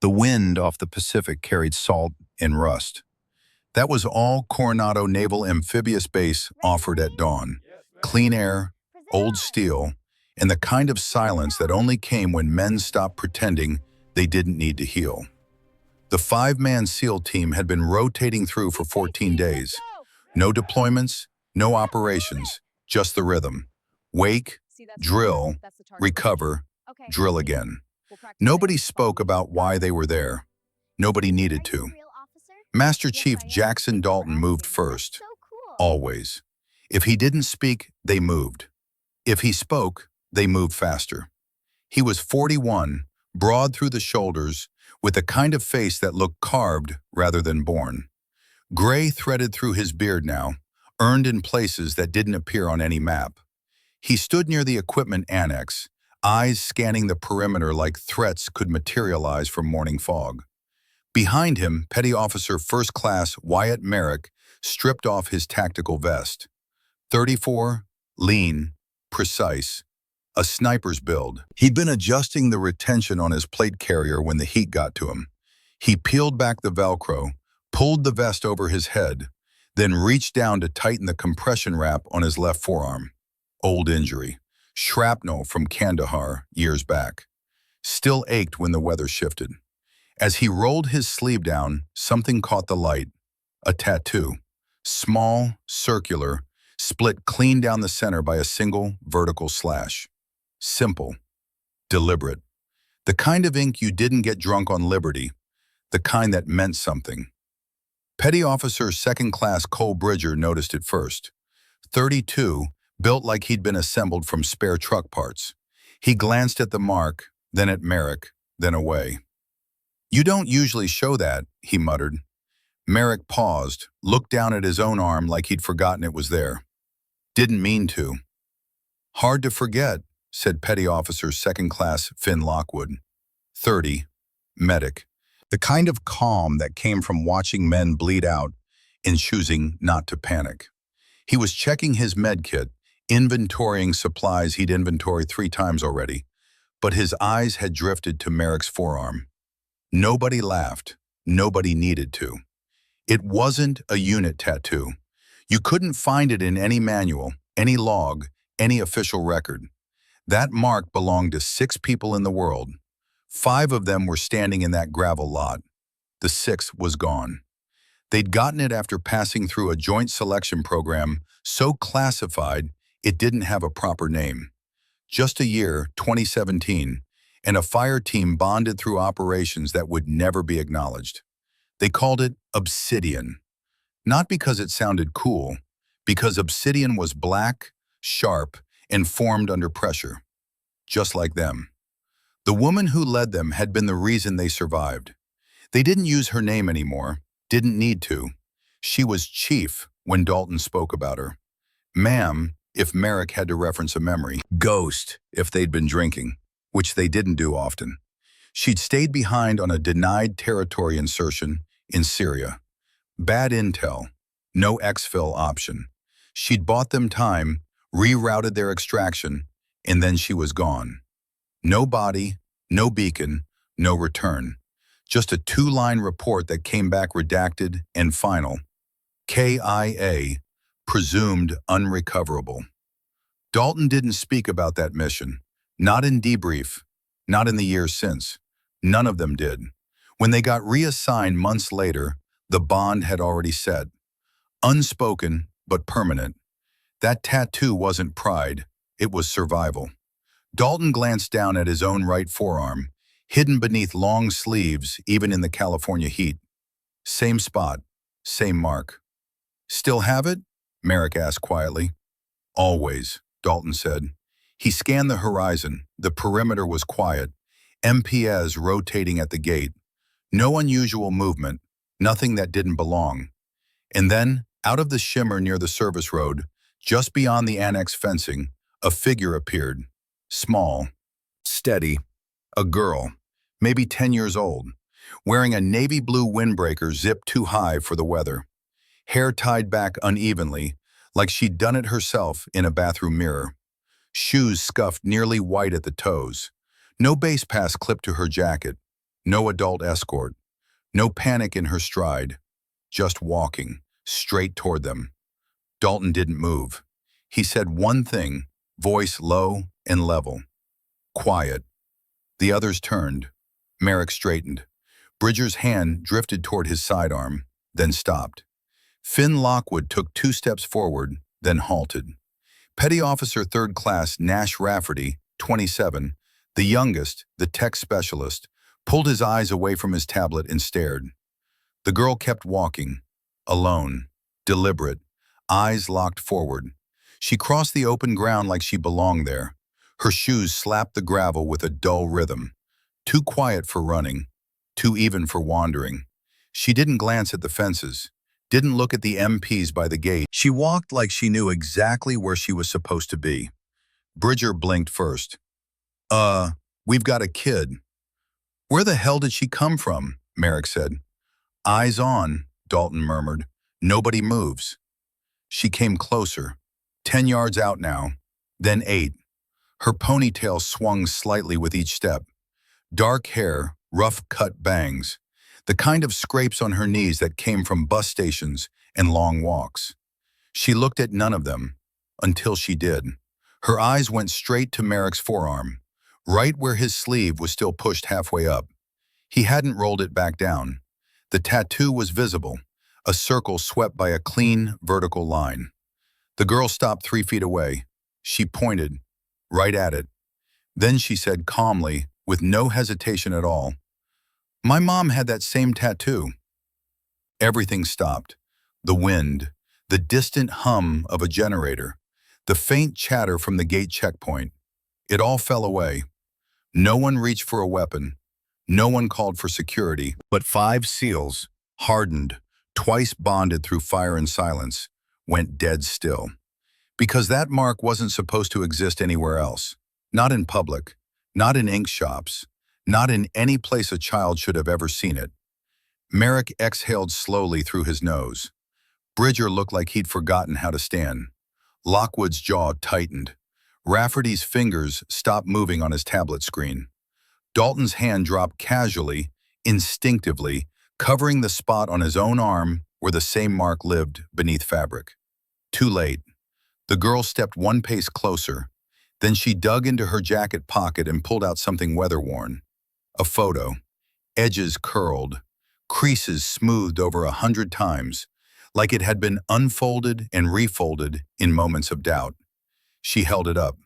The wind off the Pacific carried salt and rust. That was all Coronado Naval Amphibious Base offered at dawn. Clean air, old steel, and the kind of silence that only came when men stopped pretending they didn't need to heal. The five-man SEAL team had been rotating through for 14 days. No deployments, no operations, just the rhythm. Wake, drill, recover, drill again. Nobody spoke about why they were there. Nobody needed to. Master Chief Jackson Dalton moved first. Always. If he didn't speak, they moved. If he spoke, they moved faster. He was 41, broad through the shoulders, with a kind of face that looked carved rather than born. Gray threaded through his beard now, earned in places that didn't appear on any map. He stood near the equipment annex, eyes scanning the perimeter like threats could materialize from morning fog. Behind him, Petty Officer First Class Wyatt Merrick stripped off his tactical vest. 34, lean, precise, a sniper's build. He'd been adjusting the retention on his plate carrier when the heat got to him. He peeled back the Velcro, pulled the vest over his head, then reached down to tighten the compression wrap on his left forearm. Old injury. Shrapnel from Kandahar years back. Still ached when the weather shifted. As he rolled his sleeve down, something caught the light. A tattoo. Small, circular, split clean down the center by a single vertical slash. Simple. Deliberate. The kind of ink you didn't get drunk on Liberty. The kind that meant something. Petty Officer Second Class Cole Bridger noticed it first. 32, built like he'd been assembled from spare truck parts. He glanced at the mark, then at Merrick, then away. "You don't usually show that," he muttered. Merrick paused, looked down at his own arm like he'd forgotten it was there. "Didn't mean to." "Hard to forget," said Petty Officer Second Class Finn Lockwood. 30, medic. The kind of calm that came from watching men bleed out and choosing not to panic. He was checking his med kit, inventorying supplies he'd inventoried 3 times already, but his eyes had drifted to Merrick's forearm. Nobody laughed. Nobody needed to. It wasn't a unit tattoo. You couldn't find it in any manual, any log, any official record. That mark belonged to 6 people in the world. 5 of them were standing in that gravel lot. The 6th was gone. They'd gotten it after passing through a joint selection program so classified it didn't have a proper name. Just a year, 2017, and a fire team bonded through operations that would never be acknowledged. They called it Obsidian. Not because it sounded cool, because obsidian was black, sharp, and formed under pressure. Just like them. The woman who led them had been the reason they survived. They didn't use her name anymore, didn't need to. She was Chief when Dalton spoke about her. Ma'am, if Merrick had to reference a memory. Ghost, if they'd been drinking, which they didn't do often. She'd stayed behind on a denied territory insertion in Syria. Bad intel, no exfil option. She'd bought them time, rerouted their extraction, and then she was gone. No body, no beacon, no return. Just a 2-line report that came back redacted and final. KIA, presumed unrecoverable. Dalton didn't speak about that mission. Not in debrief, not in the years since. None of them did. When they got reassigned months later, the bond had already set. Unspoken, but permanent. That tattoo wasn't pride, it was survival. Dalton glanced down at his own right forearm, hidden beneath long sleeves even in the California heat. Same spot, same mark. "Still have it?" Merrick asked quietly. "Always," Dalton said. He scanned the horizon. The perimeter was quiet. MPs rotating at the gate. No unusual movement, nothing that didn't belong. And then, out of the shimmer near the service road, just beyond the annex fencing, a figure appeared. Small, steady, a girl, maybe 10 years old, wearing a navy blue windbreaker zipped too high for the weather. Hair tied back unevenly, like she'd done it herself in a bathroom mirror. Shoes scuffed nearly white at the toes. No base pass clipped to her jacket. No adult escort. No panic in her stride. Just walking, straight toward them. Dalton didn't move. He said one thing, voice low and level. Quiet. The others turned. Merrick straightened. Bridger's hand drifted toward his sidearm, then stopped. Finn Lockwood took 2 steps forward, then halted. Petty Officer 3rd Class Nash Rafferty, 27, the youngest, the tech specialist, pulled his eyes away from his tablet and stared. The girl kept walking, alone, deliberate, eyes locked forward. She crossed the open ground like she belonged there. Her shoes slapped the gravel with a dull rhythm. Too quiet for running, too even for wandering. She didn't glance at the fences, didn't look at the MPs by the gate. She walked like she knew exactly where she was supposed to be. Bridger blinked first. We've got a kid." "Where the hell did she come from?" Merrick said. "Eyes on," Dalton murmured. "Nobody moves." She came closer, 10 yards out now, then 8. Her ponytail swung slightly with each step. Dark hair, rough-cut bangs, the kind of scrapes on her knees that came from bus stations and long walks. She looked at none of them, until she did. Her eyes went straight to Merrick's forearm, right where his sleeve was still pushed halfway up. He hadn't rolled it back down. The tattoo was visible, a circle swept by a clean, vertical line. The girl stopped 3 feet away. She pointed, right at it. Then she said calmly, with no hesitation at all, "My mom had that same tattoo." Everything stopped. The wind, the distant hum of a generator, the faint chatter from the gate checkpoint. It all fell away. No one reached for a weapon. No one called for security. But 5 SEALs, hardened, twice bonded through fire and silence, went dead still. Because that mark wasn't supposed to exist anywhere else. Not in public, not in ink shops, not in any place a child should have ever seen it. Merrick exhaled slowly through his nose. Bridger looked like he'd forgotten how to stand. Lockwood's jaw tightened. Rafferty's fingers stopped moving on his tablet screen. Dalton's hand dropped casually, instinctively, covering the spot on his own arm where the same mark lived beneath fabric. Too late. The girl stepped 1 pace closer. Then she dug into her jacket pocket and pulled out something weather-worn. A photo. Edges curled, creases smoothed over 100 times, like it had been unfolded and refolded in moments of doubt. She held it up.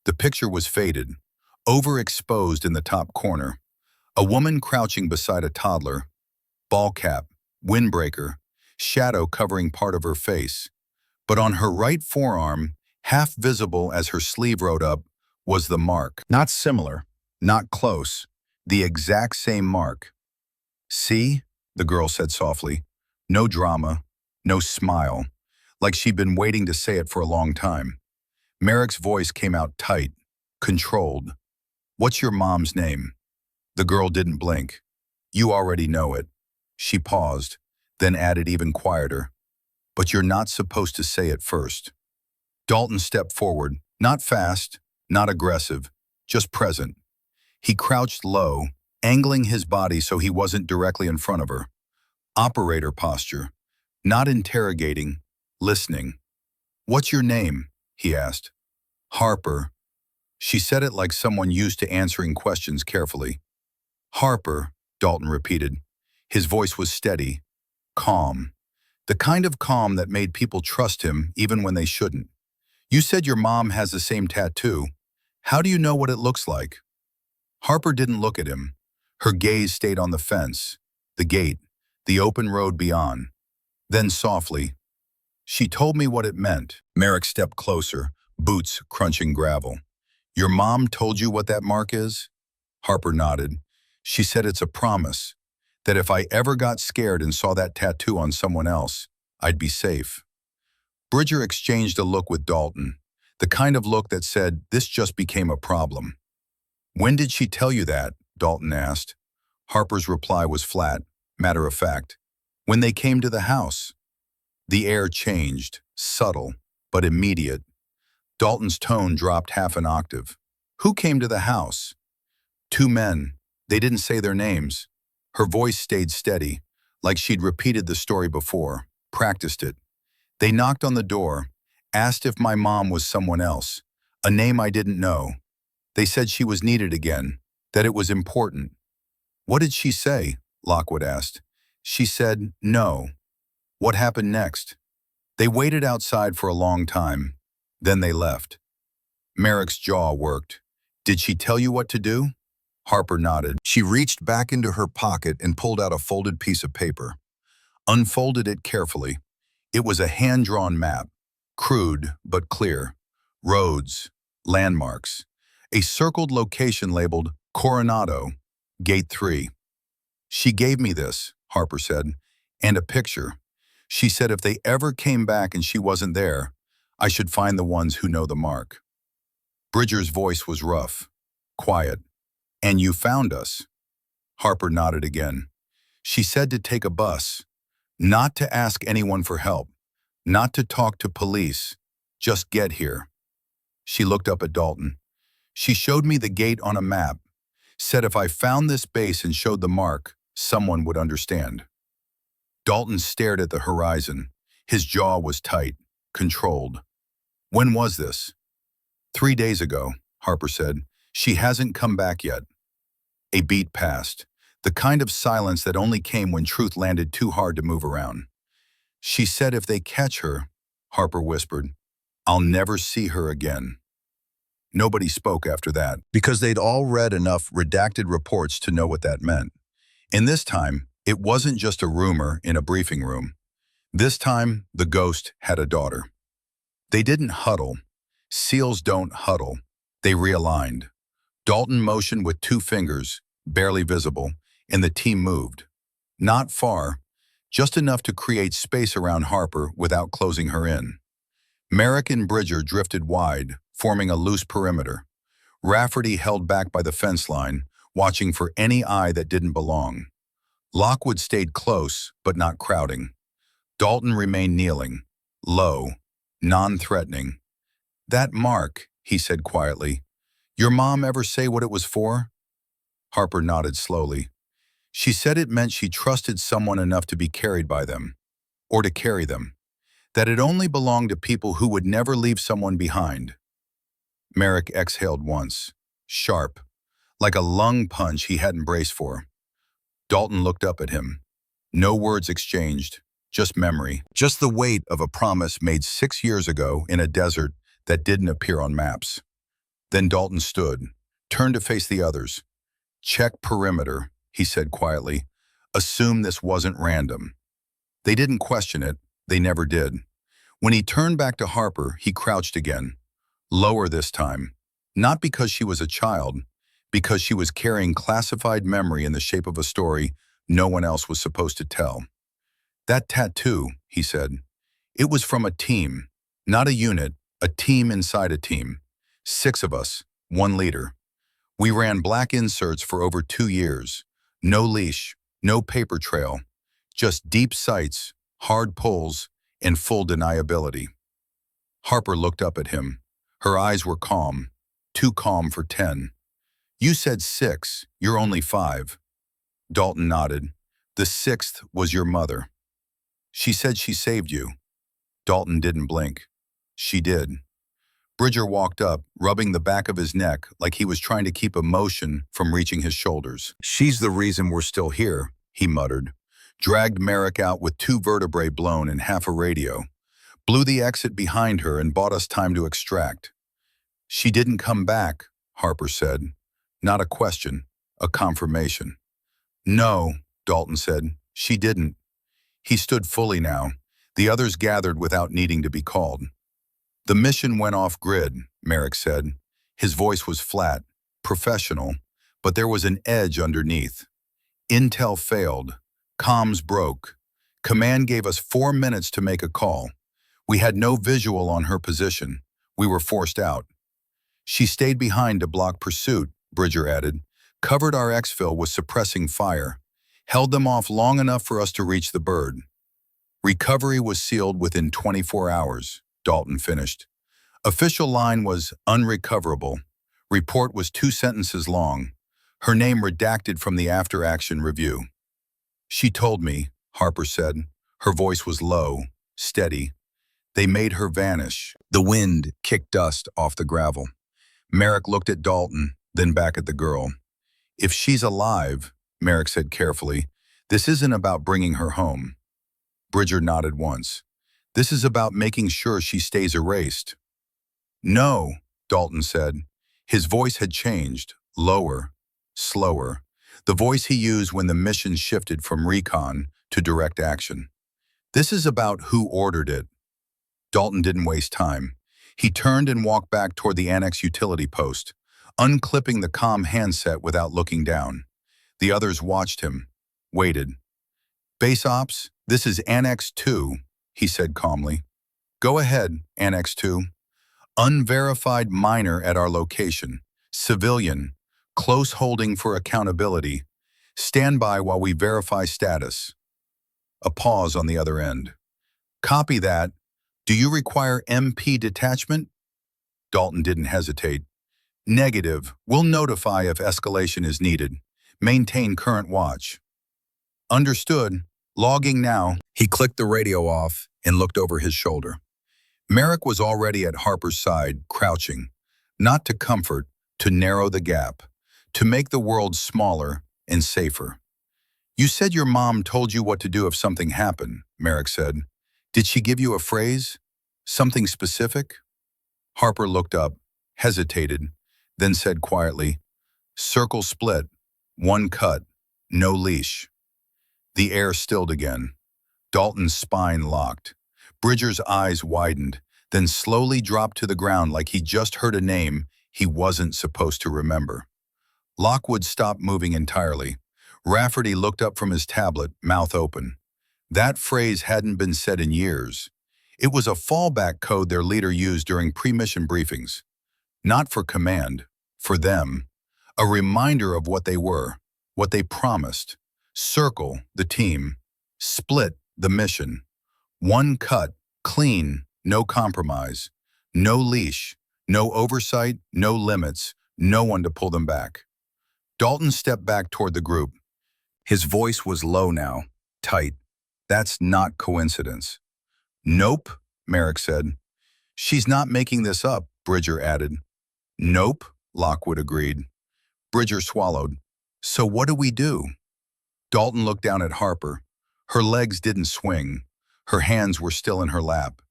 The picture was faded, overexposed in the top corner. A woman crouching beside a toddler. Ball cap, windbreaker, shadow covering part of her face. But on her right forearm, half visible as her sleeve rode up, was the mark. Not similar, not close, the exact same mark. "See?" the girl said softly. No drama, no smile, like she'd been waiting to say it for a long time. Merrick's voice came out tight, controlled. "What's your mom's name?" The girl didn't blink. "You already know it." She paused, then added even quieter. "But you're not supposed to say it first." Dalton stepped forward, not fast, not aggressive, just present. He crouched low, angling his body so he wasn't directly in front of her. Operator posture, not interrogating, listening. "What's your name?" he asked. "Harper." She said it like someone used to answering questions carefully. "Harper," Dalton repeated. His voice was steady, calm. The kind of calm that made people trust him even when they shouldn't. "You said your mom has the same tattoo. How do you know what it looks like?" Harper didn't look at him. Her gaze stayed on the fence, the gate, the open road beyond. Then softly, "She told me what it meant." Merrick stepped closer, boots crunching gravel. "Your mom told you what that mark is?" Harper nodded. "She said it's a promise, that if I ever got scared and saw that tattoo on someone else, I'd be safe." Bridger exchanged a look with Dalton, the kind of look that said, this just became a problem. "When did she tell you that?" Dalton asked. Harper's reply was flat, matter of fact. "When they came to the house." The air changed, subtle, but immediate. Dalton's tone dropped half an octave. "Who came to the house?" "2 men. They didn't say their names. Her voice stayed steady, like she'd repeated the story before, practiced it. They knocked on the door, asked if my mom was someone else, a name I didn't know. They said she was needed again, that it was important. What did she say? Lockwood asked. She said, no. What happened next? They waited outside for a long time. Then they left. Merrick's jaw worked. Did she tell you what to do? Harper nodded. She reached back into her pocket and pulled out a folded piece of paper. Unfolded it carefully. It was a hand-drawn map, crude but clear. Roads, landmarks. A circled location labeled Coronado, Gate 3. She gave me this, Harper said, and a picture. She said if they ever came back and she wasn't there, I should find the ones who know the mark. Bridger's voice was rough, quiet. And you found us. Harper nodded again. She said to take a bus, not to ask anyone for help, not to talk to police, just get here. She looked up at Dalton. She showed me the gate on a map, said if I found this base and showed the mark, someone would understand. Dalton stared at the horizon. His jaw was tight, controlled. When was this? 3 days ago, Harper said. She hasn't come back yet. A beat passed, the kind of silence that only came when truth landed too hard to move around. She said if they catch her, Harper whispered, I'll never see her again. Nobody spoke after that, because they'd all read enough redacted reports to know what that meant. And this time, it wasn't just a rumor in a briefing room. This time, the ghost had a daughter. They didn't huddle. SEALs don't huddle. They realigned. Dalton motioned with 2 fingers, barely visible, and the team moved. Not far, just enough to create space around Harper without closing her in. Merrick and Bridger drifted wide, forming a loose perimeter. Rafferty held back by the fence line, watching for any eye that didn't belong. Lockwood stayed close, but not crowding. Dalton remained kneeling, low, non-threatening. That mark, he said quietly. Your mom ever say what it was for? Harper nodded slowly. She said it meant she trusted someone enough to be carried by them, or to carry them, that it only belonged to people who would never leave someone behind. Merrick exhaled once, sharp, like a lung punch he hadn't braced for. Dalton looked up at him. No words exchanged, just memory, just the weight of a promise made 6 years ago in a desert that didn't appear on maps. Then Dalton stood, turned to face the others. Check perimeter, he said quietly. Assume this wasn't random. They didn't question it. They never did. When he turned back to Harper, he crouched again. Lower this time. Not because she was a child, because she was carrying classified memory in the shape of a story no one else was supposed to tell. That tattoo, he said, it was from a team, not a unit, a team inside a team. 6 of us, 1 leader. We ran black inserts for over 2 years. No leash, no paper trail, just deep sights, hard pulls, and full deniability. Harper looked up at him. Her eyes were calm, too calm for 10. You said 6, you're only 5. Dalton nodded. The 6th was your mother. She said she saved you. Dalton didn't blink. She did. Bridger walked up, rubbing the back of his neck like he was trying to keep emotion from reaching his shoulders. She's the reason we're still here, he muttered. Dragged Merrick out with 2 vertebrae blown and half a radio. Blew the exit behind her and bought us time to extract. She didn't come back, Harper said. Not a question, a confirmation. No, Dalton said. She didn't. He stood fully now. The others gathered without needing to be called. The mission went off-grid, Merrick said. His voice was flat, professional, but there was an edge underneath. Intel failed. Comms broke. Command gave us 4 minutes to make a call. We had no visual on her position. We were forced out. She stayed behind to block pursuit, Bridger added, covered our exfil with suppressing fire, held them off long enough for us to reach the bird. Recovery was sealed within 24 hours, Dalton finished. Official line was unrecoverable. Report was 2 sentences long. her name redacted from the after-action review. She told me, Harper said. Her voice was low, steady. They made her vanish. The wind kicked dust off the gravel. Merrick looked at Dalton, then back at the girl. If she's alive, Merrick said carefully, this isn't about bringing her home. Bridger nodded once. This is about making sure she stays erased. No, Dalton said. His voice had changed, lower, slower. The voice he used when the mission shifted from recon to direct action. This is about who ordered it. Dalton didn't waste time. He turned and walked back toward the Annex utility post, unclipping the comm handset without looking down. The others watched him, waited. Base Ops, this is Annex 2, he said calmly. Go ahead, Annex 2. Unverified miner at our location. Civilian. Close holding for accountability. Stand by while we verify status. A pause on the other end. Copy that. Do you require MP detachment? Dalton didn't hesitate. Negative. We'll notify if escalation is needed. Maintain current watch. Understood. Logging now. He clicked the radio off and looked over his shoulder. Merrick was already at Harper's side, crouching. Not to comfort, to narrow the gap. To make the world smaller and safer. You said your mom told you what to do if something happened, Merrick said. Did she give you a phrase? Something specific? Harper looked up, hesitated, then said quietly, circle split, one cut, no leash. The air stilled again. Dalton's spine locked. Bridger's eyes widened, then slowly dropped to the ground like he just heard a name he wasn't supposed to remember. Lockwood stopped moving entirely. Rafferty looked up from his tablet, mouth open. That phrase hadn't been said in years. It was a fallback code their leader used during pre-mission briefings. Not for command, for them. A reminder of what they were, what they promised. Circle, the team. Split, the mission. One cut, clean, no compromise. No leash, no oversight, no limits, no one to pull them back. Dalton stepped back toward the group. His voice was low now, tight. That's not coincidence. Nope, Merrick said. She's not making this up, Bridger added. Nope, Lockwood agreed. Bridger swallowed. So what do we do? Dalton looked down at Harper. Her legs didn't swing. Her hands were still in her lap.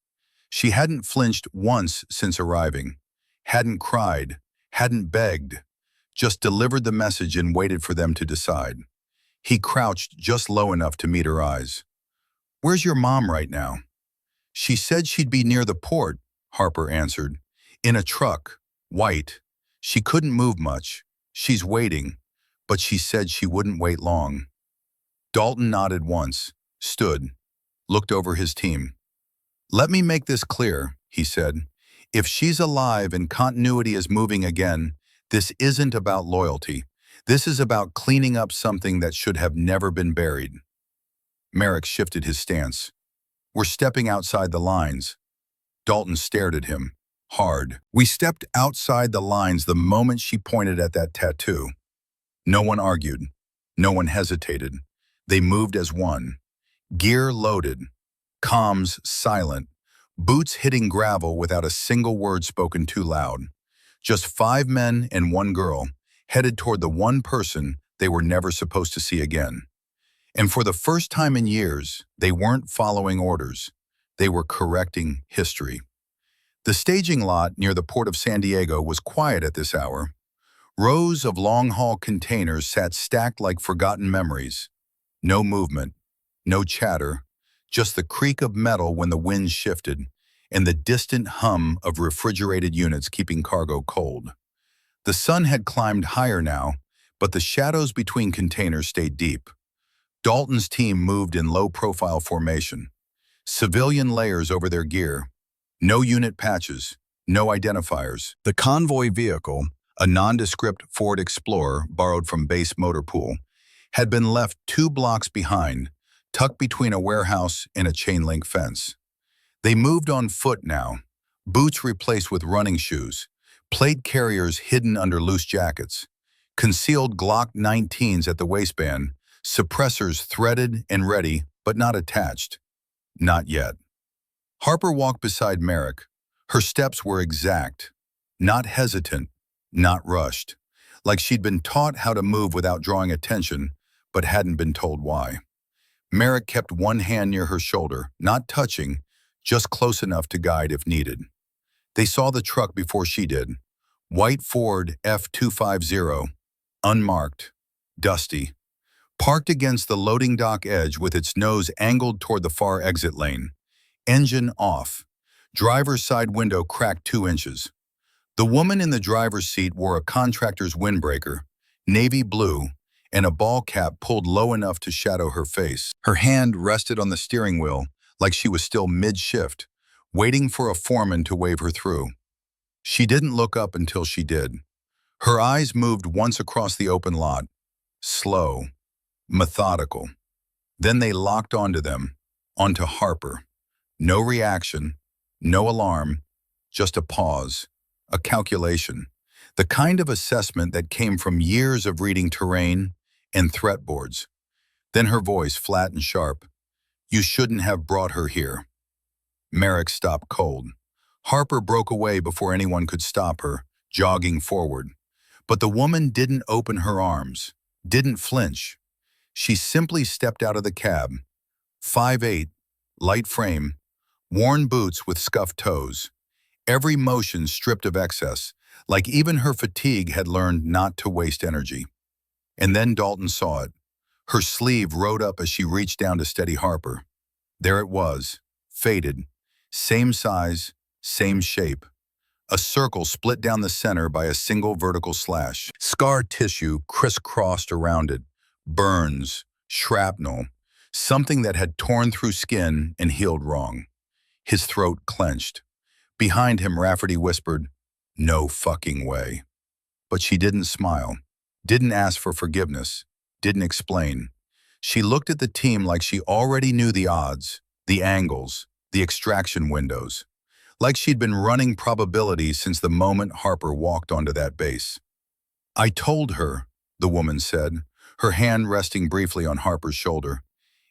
She hadn't flinched once since arriving. Hadn't cried. Hadn't begged. Just delivered the message and waited for them to decide. He crouched just low enough to meet her eyes. Where's your mom right now? She said she'd be near the port, Harper answered. In a truck, white. She couldn't move much. She's waiting, but she said she wouldn't wait long. Dalton nodded once, stood, looked over his team. Let me make this clear, he said. If she's alive and continuity is moving again, this isn't about loyalty. This is about cleaning up something that should have never been buried. Merrick shifted his stance. We're stepping outside the lines. Dalton stared at him, hard. We stepped outside the lines the moment she pointed at that tattoo. No one argued. No one hesitated. They moved as one. Gear loaded. Comms silent. Boots hitting gravel without a single word spoken too loud. Just 5 men and 1 girl, headed toward the one person they were never supposed to see again. And for the first time in years, they weren't following orders. They were correcting history. The staging lot near the port of San Diego was quiet at this hour. Rows of long-haul containers sat stacked like forgotten memories. No movement, no chatter, just the creak of metal when the wind shifted, and the distant hum of refrigerated units keeping cargo cold. The sun had climbed higher now, but the shadows between containers stayed deep. Dalton's team moved in low-profile formation. Civilian layers over their gear. No unit patches, no identifiers. The convoy vehicle, a nondescript Ford Explorer borrowed from base motor pool, had been left 2 blocks behind, tucked between a warehouse and a chain-link fence. They moved on foot now, boots replaced with running shoes, plate carriers hidden under loose jackets. Concealed Glock 19s at the waistband, suppressors threaded and ready, but not attached. Not yet. Harper walked beside Merrick. Her steps were exact, not hesitant, not rushed, like she'd been taught how to move without drawing attention, but hadn't been told why. Merrick kept one hand near her shoulder, not touching, just close enough to guide if needed. They saw the truck before she did. White Ford F250, unmarked, dusty, parked against the loading dock edge with its nose angled toward the far exit lane. Engine off. Driver's side window cracked 2 inches. The woman in the driver's seat wore a contractor's windbreaker, navy blue, and a ball cap pulled low enough to shadow her face. Her hand rested on the steering wheel like she was still mid-shift, waiting for a foreman to wave her through. She didn't look up until she did. Her eyes moved once across the open lot, slow, methodical. Then they locked onto them, onto Harper. No reaction, no alarm, just a pause, a calculation, the kind of assessment that came from years of reading terrain and threat boards. Then her voice, flat and sharp. "You shouldn't have brought her here." Merrick stopped cold. Harper broke away before anyone could stop her, jogging forward. But the woman didn't open her arms, didn't flinch. She simply stepped out of the cab. 5'8", light frame, worn boots with scuffed toes. Every motion stripped of excess, like even her fatigue had learned not to waste energy. And then Dalton saw it. Her sleeve rode up as she reached down to steady Harper. There it was, faded, same size, same shape. A circle split down the center by a single vertical slash. Scar tissue crisscrossed around it. Burns, shrapnel, something that had torn through skin and healed wrong. His throat clenched. Behind him, Rafferty whispered, "No fucking way." But she didn't smile, didn't ask for forgiveness, didn't explain. She looked at the team like she already knew the odds, the angles, the extraction windows. Like she'd been running probabilities since the moment Harper walked onto that base. "I told her," the woman said, her hand resting briefly on Harper's shoulder.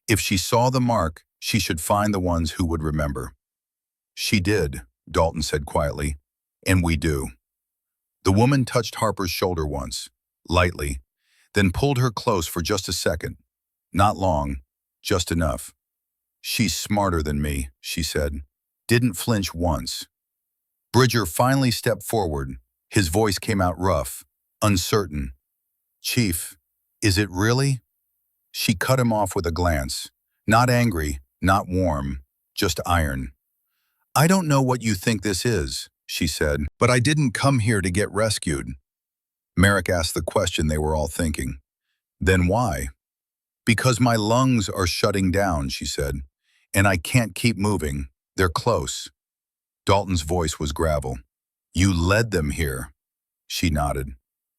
"If she saw the mark, she should find the ones who would remember." "She did," Dalton said quietly, "and we do." The woman touched Harper's shoulder once, lightly, then pulled her close for just a second. Not long, just enough. "She's smarter than me," she said. Didn't flinch once. Bridger finally stepped forward. His voice came out rough, uncertain. "Chief, is it really?" She cut him off with a glance. Not angry, not warm, just iron. "I don't know what you think this is," she said, "but I didn't come here to get rescued." Merrick asked the question they were all thinking. "Then why?" "Because my lungs are shutting down," she said, "and I can't keep moving. They're close." Dalton's voice was gravel. "You led them here." She nodded.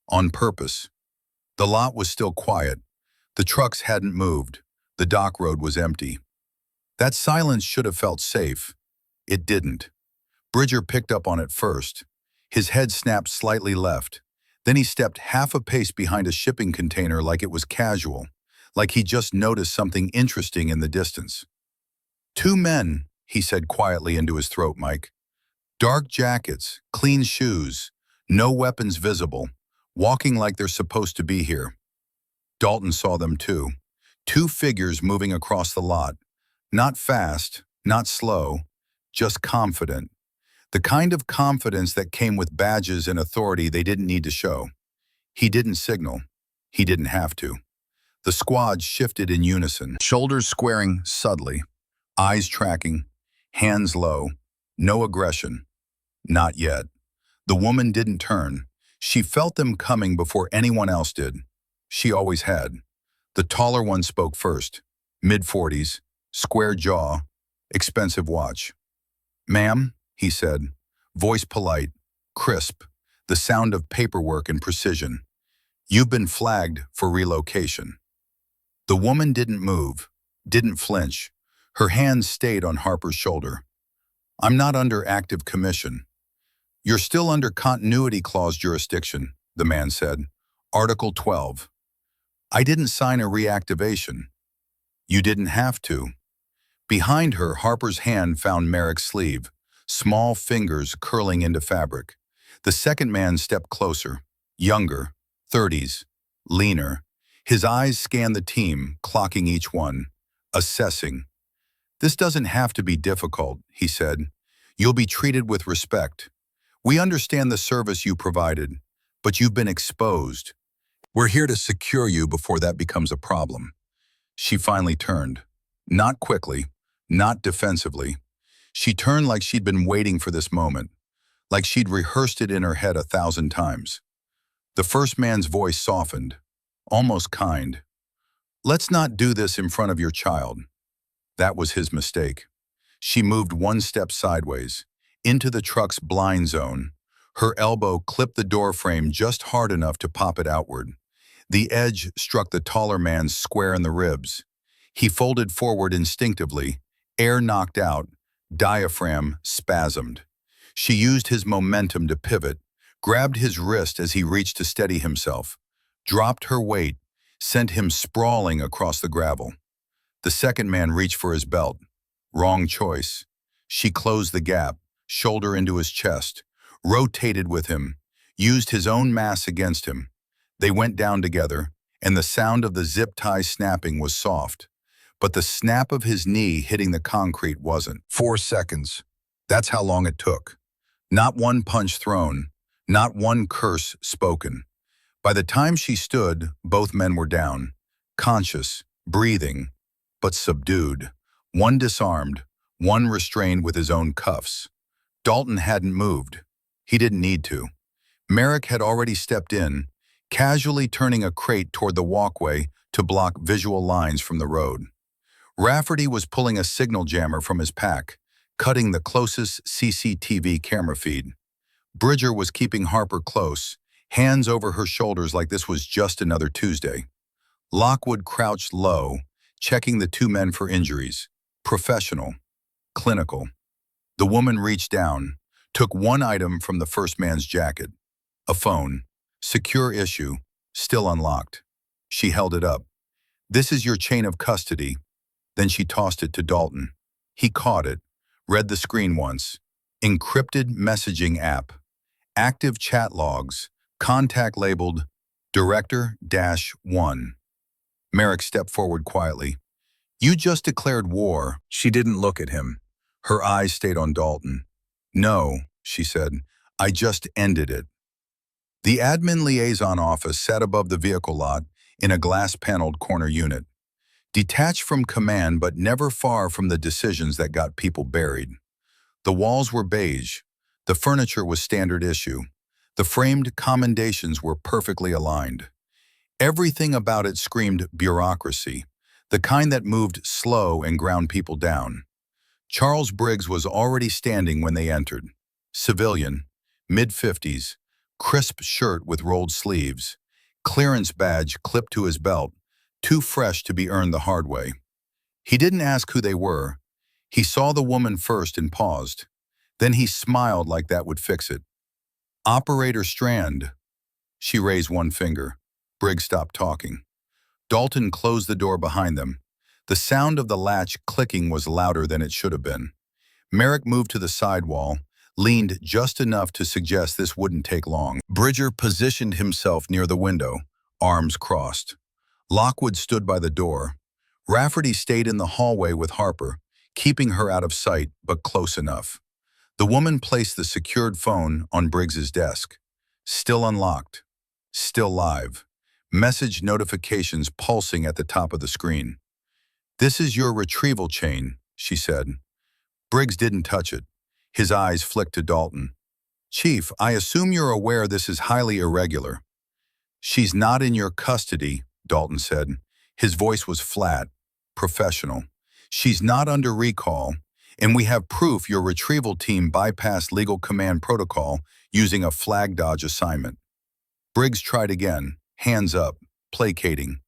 "On purpose." The lot was still quiet. The trucks hadn't moved. The dock road was empty. That silence should have felt safe. It didn't. Bridger picked up on it first. His head snapped slightly left. Then he stepped half a pace behind a shipping container like it was casual, like he just noticed something interesting in the distance. "Two men," he said quietly into his throat mic. "Dark jackets, clean shoes, no weapons visible, walking like they're supposed to be here." Dalton saw them too. 2 figures moving across the lot. Not fast, not slow, just confident. The kind of confidence that came with badges and authority they didn't need to show. He didn't signal. He didn't have to. The squad shifted in unison, shoulders squaring subtly, eyes tracking, hands low, no aggression. Not yet. The woman didn't turn. She felt them coming before anyone else did. She always had. The taller one spoke first. Mid-40s, square jaw, expensive watch. "Ma'am," he said, voice polite, crisp, the sound of paperwork and precision. "You've been flagged for relocation." The woman didn't move, didn't flinch. Her hand stayed on Harper's shoulder. "I'm not under active commission." "You're still under continuity clause jurisdiction," the man said. Article 12. I didn't sign a reactivation. You didn't have to. Behind her, Harper's hand found Merrick's sleeve, small fingers curling into fabric. The second man stepped closer, younger, 30s, leaner. His eyes scanned the team, clocking each one, assessing. This doesn't have to be difficult, he said. You'll be treated with respect. We understand the service you provided, but you've been exposed. We're here to secure you before that becomes a problem. She finally turned. Not quickly, not defensively. She turned like she'd been waiting for this moment, like she'd rehearsed it in her head 1,000 times. The first man's voice softened, almost kind. Let's not do this in front of your child. That was his mistake. She moved one step sideways, into the truck's blind zone. Her elbow clipped the door frame just hard enough to pop it outward. The edge struck the taller man square in the ribs. He folded forward instinctively, air knocked out, diaphragm spasmed. She used his momentum to pivot, grabbed his wrist as he reached to steady himself, dropped her weight, sent him sprawling across the gravel. The second man reached for his belt. Wrong choice. She closed the gap, shoulder into his chest, rotated with him, used his own mass against him. They went down together, and the sound of the zip tie snapping was soft. But the snap of his knee hitting the concrete wasn't. 4 seconds. That's how long it took. Not one punch thrown, not one curse spoken. By the time she stood, both men were down, conscious, breathing, but subdued. One disarmed, one restrained with his own cuffs. Dalton hadn't moved. He didn't need to. Merrick had already stepped in, casually turning a crate toward the walkway to block visual lines from the road. Rafferty was pulling a signal jammer from his pack, cutting the closest CCTV camera feed. Bridger was keeping Harper close, hands over her shoulders like this was just another Tuesday. Lockwood crouched low, checking the two men for injuries. Professional. Clinical. The woman reached down, took one item from the first man's jacket. A phone. Secure issue. Still unlocked. She held it up. This is your chain of custody. Then she tossed it to Dalton. He caught it, read the screen once. Encrypted messaging app. Active chat logs. Contact labeled Director-1. Merrick stepped forward quietly. You just declared war. She didn't look at him. Her eyes stayed on Dalton. No, she said. I just ended it. The admin liaison office sat above the vehicle lot in a glass-paneled corner unit. Detached from command but never far from the decisions that got people buried. The walls were beige. The furniture was standard issue. The framed commendations were perfectly aligned. Everything about it screamed bureaucracy, the kind that moved slow and ground people down. Charles Briggs was already standing when they entered. Civilian, mid-50s, crisp shirt with rolled sleeves, clearance badge clipped to his belt, too fresh to be earned the hard way. He didn't ask who they were. He saw the woman first and paused. Then he smiled like that would fix it. Operator Strand. She raised one finger. Briggs stopped talking. Dalton closed the door behind them. The sound of the latch clicking was louder than it should have been. Merrick moved to the side wall, leaned just enough to suggest this wouldn't take long. Bridger positioned himself near the window, arms crossed. Lockwood stood by the door. Rafferty stayed in the hallway with Harper, keeping her out of sight but close enough. The woman placed the secured phone on Briggs's desk. Still unlocked. Still live. Message notifications pulsing at the top of the screen. This is your retrieval chain, she said. Briggs didn't touch it. His eyes flicked to Dalton. Chief, I assume you're aware this is highly irregular. She's not in your custody, Dalton said. His voice was flat, professional. She's not under recall, and we have proof your retrieval team bypassed legal command protocol using a flag dodge assignment. Briggs tried again, hands up, placating.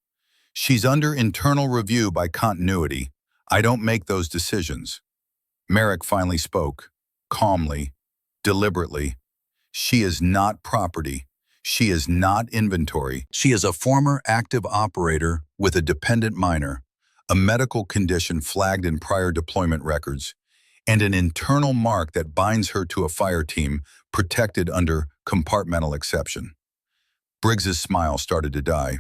She's under internal review by continuity. I don't make those decisions. Merrick finally spoke, calmly, deliberately. She is not property. She is not inventory. She is a former active operator with a dependent minor, a medical condition flagged in prior deployment records, and an internal mark that binds her to a fire team protected under compartmental exception. Briggs's smile started to die.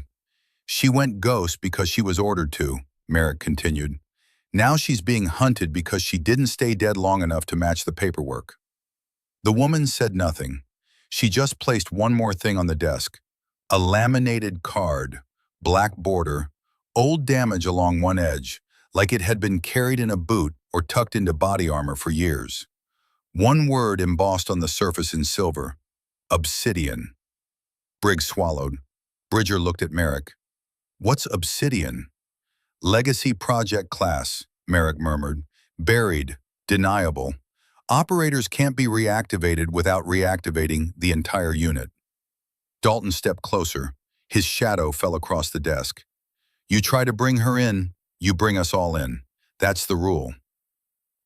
She went ghost because she was ordered to, Merrick continued. Now she's being hunted because she didn't stay dead long enough to match the paperwork. The woman said nothing. She just placed one more thing on the desk. A laminated card, black border, old damage along one edge, like it had been carried in a boot or tucked into body armor for years. One word embossed on the surface in silver: obsidian. Briggs swallowed. Bridger looked at Merrick. What's obsidian? Legacy project class, Merrick murmured. Buried, deniable. Operators can't be reactivated without reactivating the entire unit. Dalton stepped closer. His shadow fell across the desk. You try to bring her in, you bring us all in. That's the rule.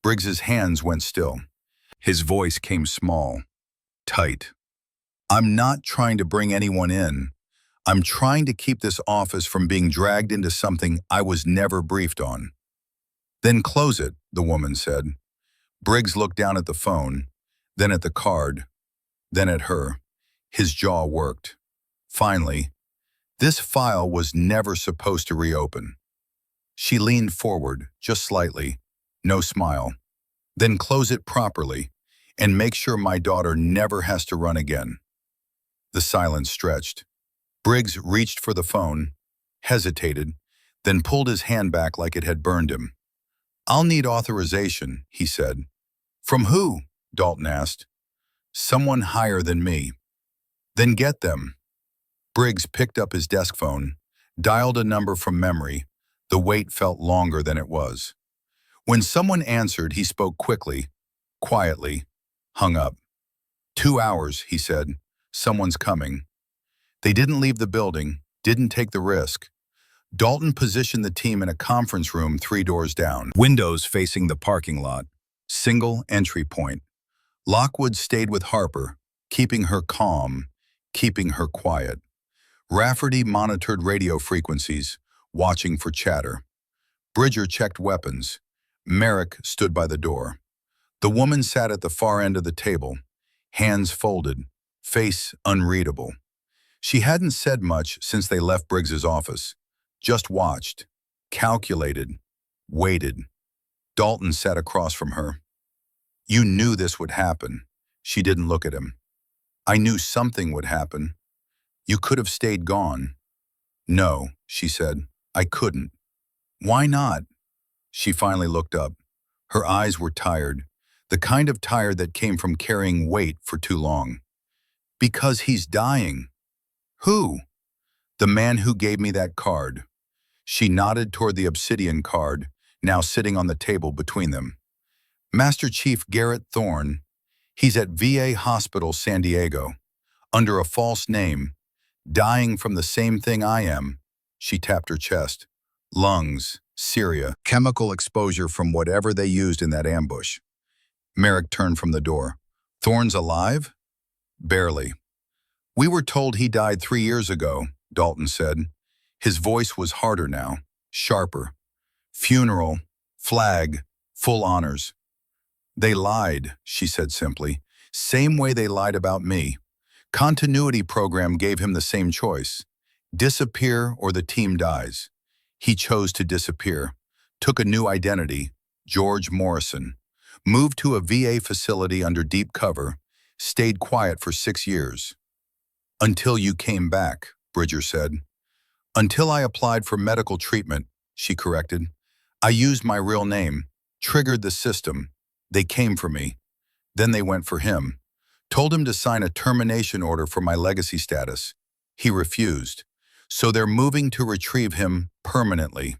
Briggs's hands went still. His voice came small, tight. I'm not trying to bring anyone in. I'm trying to keep this office from being dragged into something I was never briefed on. Then close it, the woman said. Briggs looked down at the phone, then at the card, then at her. His jaw worked. Finally, this file was never supposed to reopen. She leaned forward, just slightly, no smile. Then close it properly, and make sure my daughter never has to run again. The silence stretched. Briggs reached for the phone, hesitated, then pulled his hand back like it had burned him. I'll need authorization, he said. From who? Dalton asked. Someone higher than me. Then get them. Briggs picked up his desk phone, dialed a number from memory. The wait felt longer than it was. When someone answered, he spoke quickly, quietly, hung up. 2 hours, he said. Someone's coming. They didn't leave the building, didn't take the risk. Dalton positioned the team in a conference room 3 doors down. Windows facing the parking lot. Single entry point. Lockwood stayed with Harper, keeping her calm, keeping her quiet. Rafferty monitored radio frequencies, watching for chatter. Bridger checked weapons. Merrick stood by the door. The woman sat at the far end of the table, hands folded, face unreadable. She hadn't said much since they left Briggs's office. Just watched, calculated, waited. Dalton sat across from her. You knew this would happen. She didn't look at him. I knew something would happen. You could have stayed gone. No, she said. I couldn't. Why not? She finally looked up. Her eyes were tired, the kind of tired that came from carrying weight for too long. Because he's dying. Who? The man who gave me that card. She nodded toward the obsidian card, now sitting on the table between them. Master Chief Garrett Thorne. He's at VA Hospital San Diego, under a false name, dying from the same thing I am. She tapped her chest. Lungs, Syria, chemical exposure from whatever they used in that ambush. Merrick turned from the door. Thorne's alive? Barely. We were told he died 3 years ago, Dalton said. His voice was harder now, sharper. Funeral, flag, full honors. They lied, she said simply. Same way they lied about me. Continuity program gave him the same choice. Disappear or the team dies. He chose to disappear. Took a new identity, George Morrison. Moved to a VA facility under deep cover. Stayed quiet for 6 years. Until you came back, Bridger said. Until I applied for medical treatment, she corrected. I used my real name, triggered the system. They came for me. Then they went for him. Told him to sign a termination order for my legacy status. He refused. So they're moving to retrieve him permanently.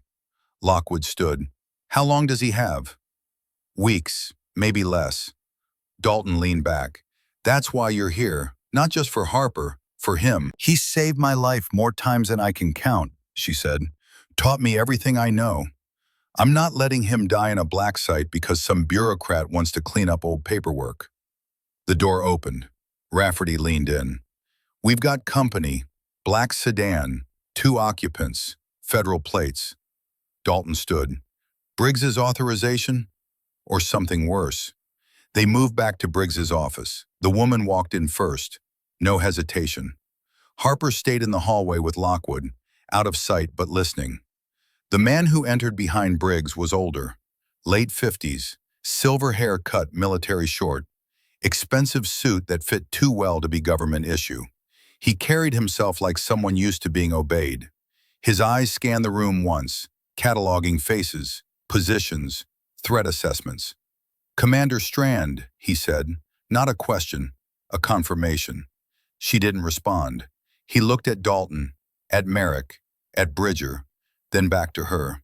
Lockwood stood. How long does he have? Weeks, maybe less. Dalton leaned back. That's why you're here, not just for Harper, for him. He saved my life more times than I can count, she said. Taught me everything I know. I'm not letting him die in a black site because some bureaucrat wants to clean up old paperwork. The door opened. Rafferty leaned in. We've got company, black sedan, 2 occupants, federal plates. Dalton stood. Briggs's authorization? Or something worse? They moved back to Briggs's office. The woman walked in first. No hesitation. Harper stayed in the hallway with Lockwood, out of sight but listening. The man who entered behind Briggs was older, late 50s, silver hair cut military short, expensive suit that fit too well to be government issue. He carried himself like someone used to being obeyed. His eyes scanned the room once, cataloging faces, positions, threat assessments. "Commander Strand," he said, not a question, a confirmation. She didn't respond. He looked at Dalton, at Merrick, at Bridger, then back to her.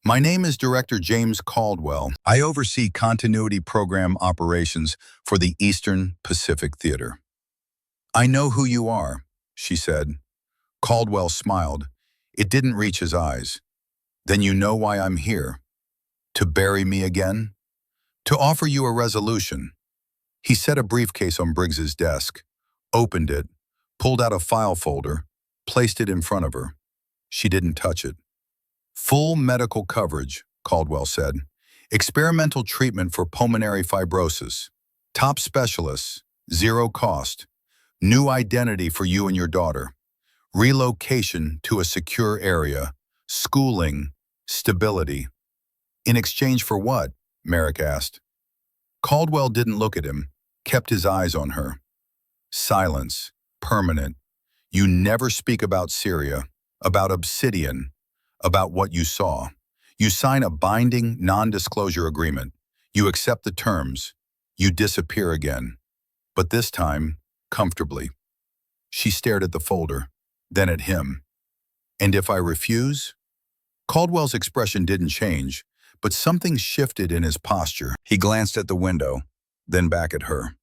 "My name is Director James Caldwell. I oversee continuity program operations for the Eastern Pacific Theater." "I know who you are," she said. Caldwell smiled. It didn't reach his eyes. "Then you know why I'm here. To bury me again? To offer you a resolution." He set a briefcase on Briggs's desk, opened it, pulled out a file folder, placed it in front of her. She didn't touch it. "Full medical coverage," Caldwell said. "Experimental treatment for pulmonary fibrosis. Top specialists, zero cost. New identity for you and your daughter. Relocation to a secure area. Schooling, stability." "In exchange for what?" Merrick asked. Caldwell didn't look at him, kept his eyes on her. "Silence, permanent. You never speak about Syria, about Obsidian, about what you saw. You sign a binding, non-disclosure agreement. You accept the terms. You disappear again. But this time, comfortably." She stared at the folder, then at him. "And if I refuse?" Caldwell's expression didn't change, but something shifted in his posture. He glanced at the window, then back at her.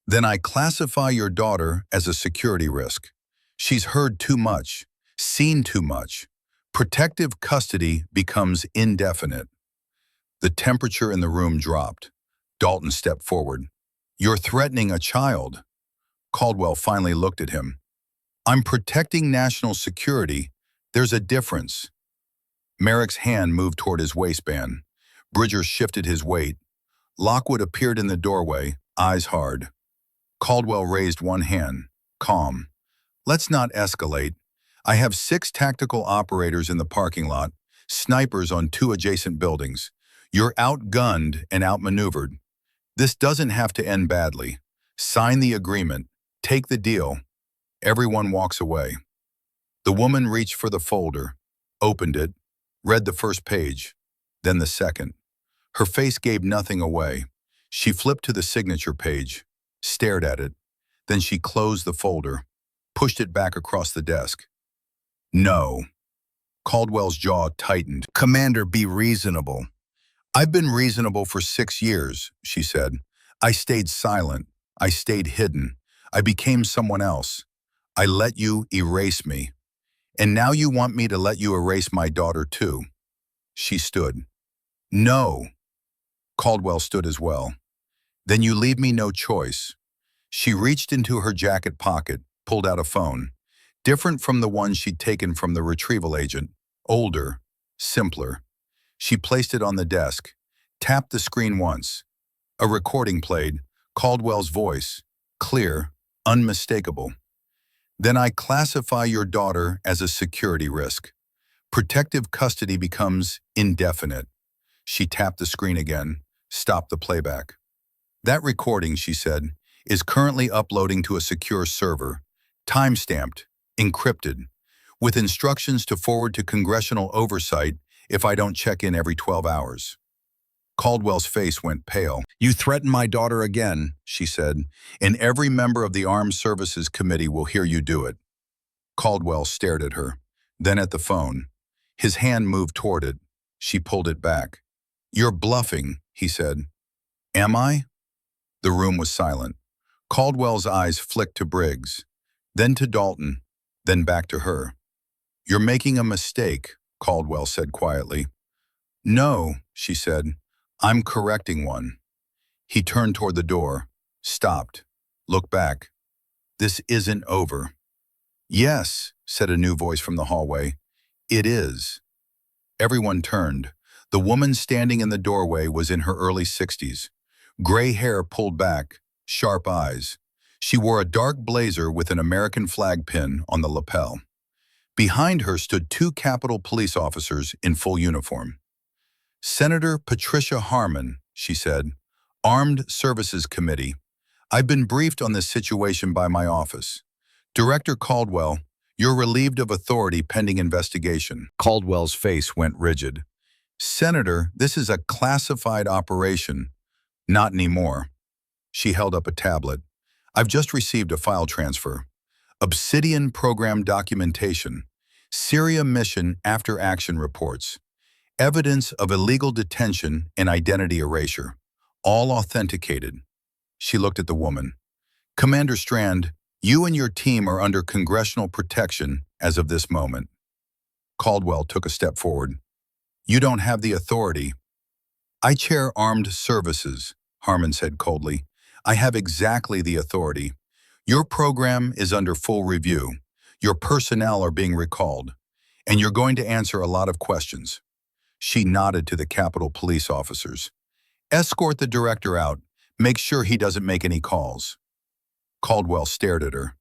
"Then I classify your daughter as a security risk. She's heard too much, seen too much. Protective custody becomes indefinite." The temperature in the room dropped. Dalton stepped forward. "You're threatening a child." Caldwell finally looked at him. "I'm protecting national security. There's a difference." Merrick's hand moved toward his waistband. Bridger shifted his weight. Lockwood appeared in the doorway, eyes hard. Caldwell raised one hand, calm. "Let's not escalate. I have 6 tactical operators in the parking lot, snipers on 2 adjacent buildings. You're outgunned and outmaneuvered. This doesn't have to end badly. Sign the agreement. Take the deal." Everyone walks away. The woman reached for the folder, opened it, read the first page, then the second. Her face gave nothing away. She flipped to the signature page, stared at it. Then she closed the folder, pushed it back across the desk. "No." Caldwell's jaw tightened. "Commander, be reasonable." "I've been reasonable for 6 years," she said. "I stayed silent. I stayed hidden. I became someone else. I let you erase me. And now you want me to let you erase my daughter too." She stood. "No." Caldwell stood as well. "Then you leave me no choice." She reached into her jacket pocket, pulled out a phone, different from the one she'd taken from the retrieval agent, older, simpler. She placed it on the desk, tapped the screen once. A recording played, Caldwell's voice, clear, unmistakable. "Then I classify your daughter as a security risk. Protective custody becomes indefinite." She tapped the screen again, stopped the playback. "That recording," she said, "is currently uploading to a secure server, time-stamped, encrypted, with instructions to forward to congressional oversight if I don't check in every 12 hours. Caldwell's face went pale. "You threaten my daughter again," she said, "and every member of the Armed Services Committee will hear you do it." Caldwell stared at her, then at the phone. His hand moved toward it. She pulled it back. "You're bluffing," he said. "Am I?" The room was silent. Caldwell's eyes flicked to Briggs, then to Dalton, then back to her. "You're making a mistake," Caldwell said quietly. "No," she said. "I'm correcting one." He turned toward the door, stopped, looked back. This isn't over. Yes, said a new voice from the hallway. It is. Everyone turned. The woman standing in the doorway was in her early 60s. Gray hair pulled back, sharp eyes. She wore a dark blazer with an American flag pin on the lapel. Behind her stood two Capitol police officers in full uniform. Senator Patricia Harmon, she said, Armed Services Committee. I've been briefed on this situation by my office. Director Caldwell, you're relieved of authority pending investigation. Caldwell's face went rigid. Senator, this is a classified operation. Not anymore. She held up a tablet. I've just received a file transfer. Obsidian Program Documentation. Syria Mission After Action Reports. Evidence of illegal detention and identity erasure. All authenticated. She looked at the woman. Commander Strand, you and your team are under congressional protection as of this moment. Caldwell took a step forward. You don't have the authority. I chair Armed Services, Harmon said coldly. I have exactly the authority. Your program is under full review. Your personnel are being recalled, and you're going to answer a lot of questions. She nodded to the Capitol police officers. Escort the director out. Make sure he doesn't make any calls. Caldwell stared at her,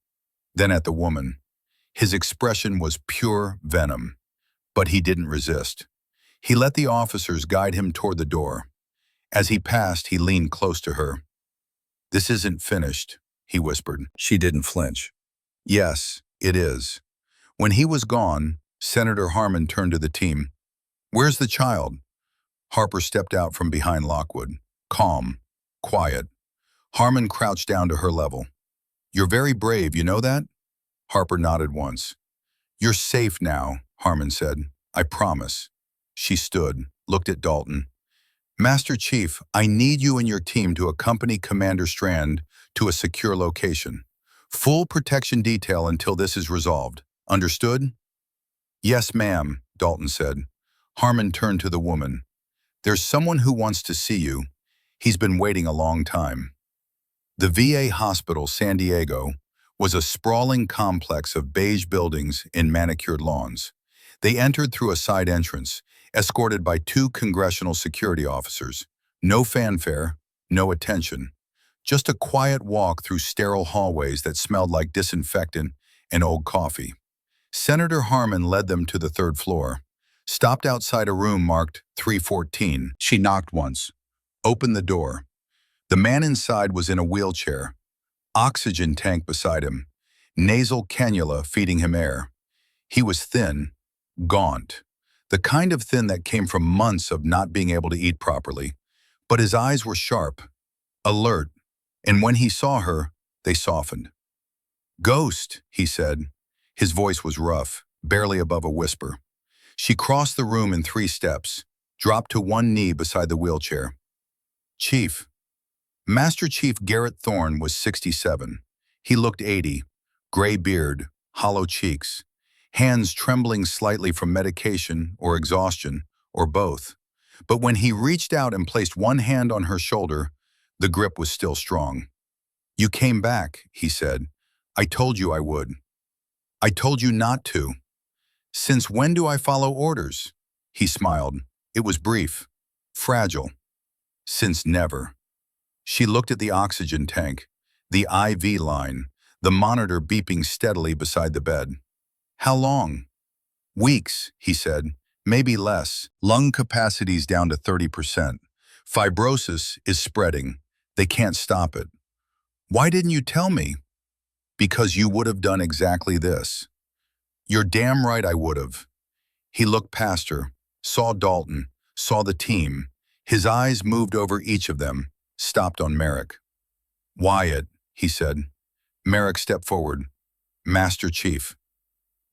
then at the woman. His expression was pure venom, but he didn't resist. He let the officers guide him toward the door. As he passed, he leaned close to her. This isn't finished, he whispered. She didn't flinch. Yes, it is. When he was gone, Senator Harmon turned to the team. Where's the child? Harper stepped out from behind Lockwood, calm, quiet. Harmon crouched down to her level. You're very brave, you know that? Harper nodded once. You're safe now, Harmon said. I promise. She stood, looked at Dalton. Master Chief, I need you and your team to accompany Commander Strand to a secure location. Full protection detail until this is resolved. Understood? Yes, ma'am, Dalton said. Harmon turned to the woman. There's someone who wants to see you. He's been waiting a long time. The VA Hospital San Diego was a sprawling complex of beige buildings in manicured lawns. They entered through a side entrance, escorted by two congressional security officers. No fanfare, no attention. Just a quiet walk through sterile hallways that smelled like disinfectant and old coffee. Senator Harmon led them to the third floor, stopped outside a room marked 314. She knocked once, opened the door. The man inside was in a wheelchair, oxygen tank beside him, nasal cannula feeding him air. He was thin, gaunt, the kind of thin that came from months of not being able to eat properly. But his eyes were sharp, alert, and when he saw her, they softened. Ghost, he said. His voice was rough, barely above a whisper. She crossed the room in 3 steps, dropped to one knee beside the wheelchair. Chief. Master Chief Garrett Thorne was 67. He looked 80, gray beard, hollow cheeks, hands trembling slightly from medication or exhaustion, or both. But when he reached out and placed one hand on her shoulder, the grip was still strong. You came back, he said. I told you I would. I told you not to. Since when do I follow orders? He smiled. It was brief, fragile. Since never. She looked at the oxygen tank, the IV line, the monitor beeping steadily beside the bed. How long? Weeks, he said. Maybe less. Lung capacity's down to 30%. Fibrosis is spreading. They can't stop it. Why didn't you tell me? Because you would have done exactly this. You're damn right I would have. He looked past her, saw Dalton, saw the team. His eyes moved over each of them, stopped on Merrick. Wyatt, he said. Merrick stepped forward. Master Chief.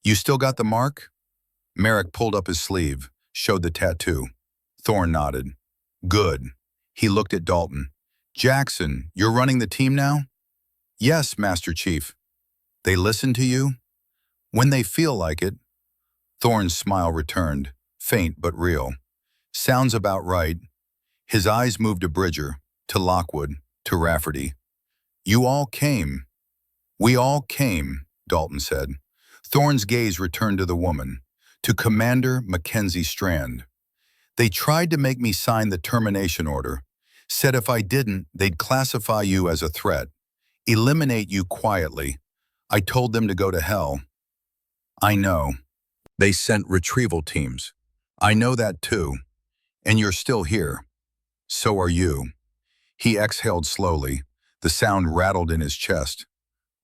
You still got the mark? Merrick pulled up his sleeve, showed the tattoo. Thorne nodded. Good. He looked at Dalton. Jackson, you're running the team now? Yes, Master Chief. They listen to you? When they feel like it. Thorne's smile returned, faint but real. Sounds about right. His eyes moved to Bridger, to Lockwood, to Rafferty. You all came. We all came, Dalton said. Thorne's gaze returned to the woman, to Commander Mackenzie Strand. They tried to make me sign the termination order, said if I didn't, they'd classify you as a threat, eliminate you quietly. I told them to go to hell. I know. They sent retrieval teams. I know that too. And you're still here. So are you. He exhaled slowly. The sound rattled in his chest.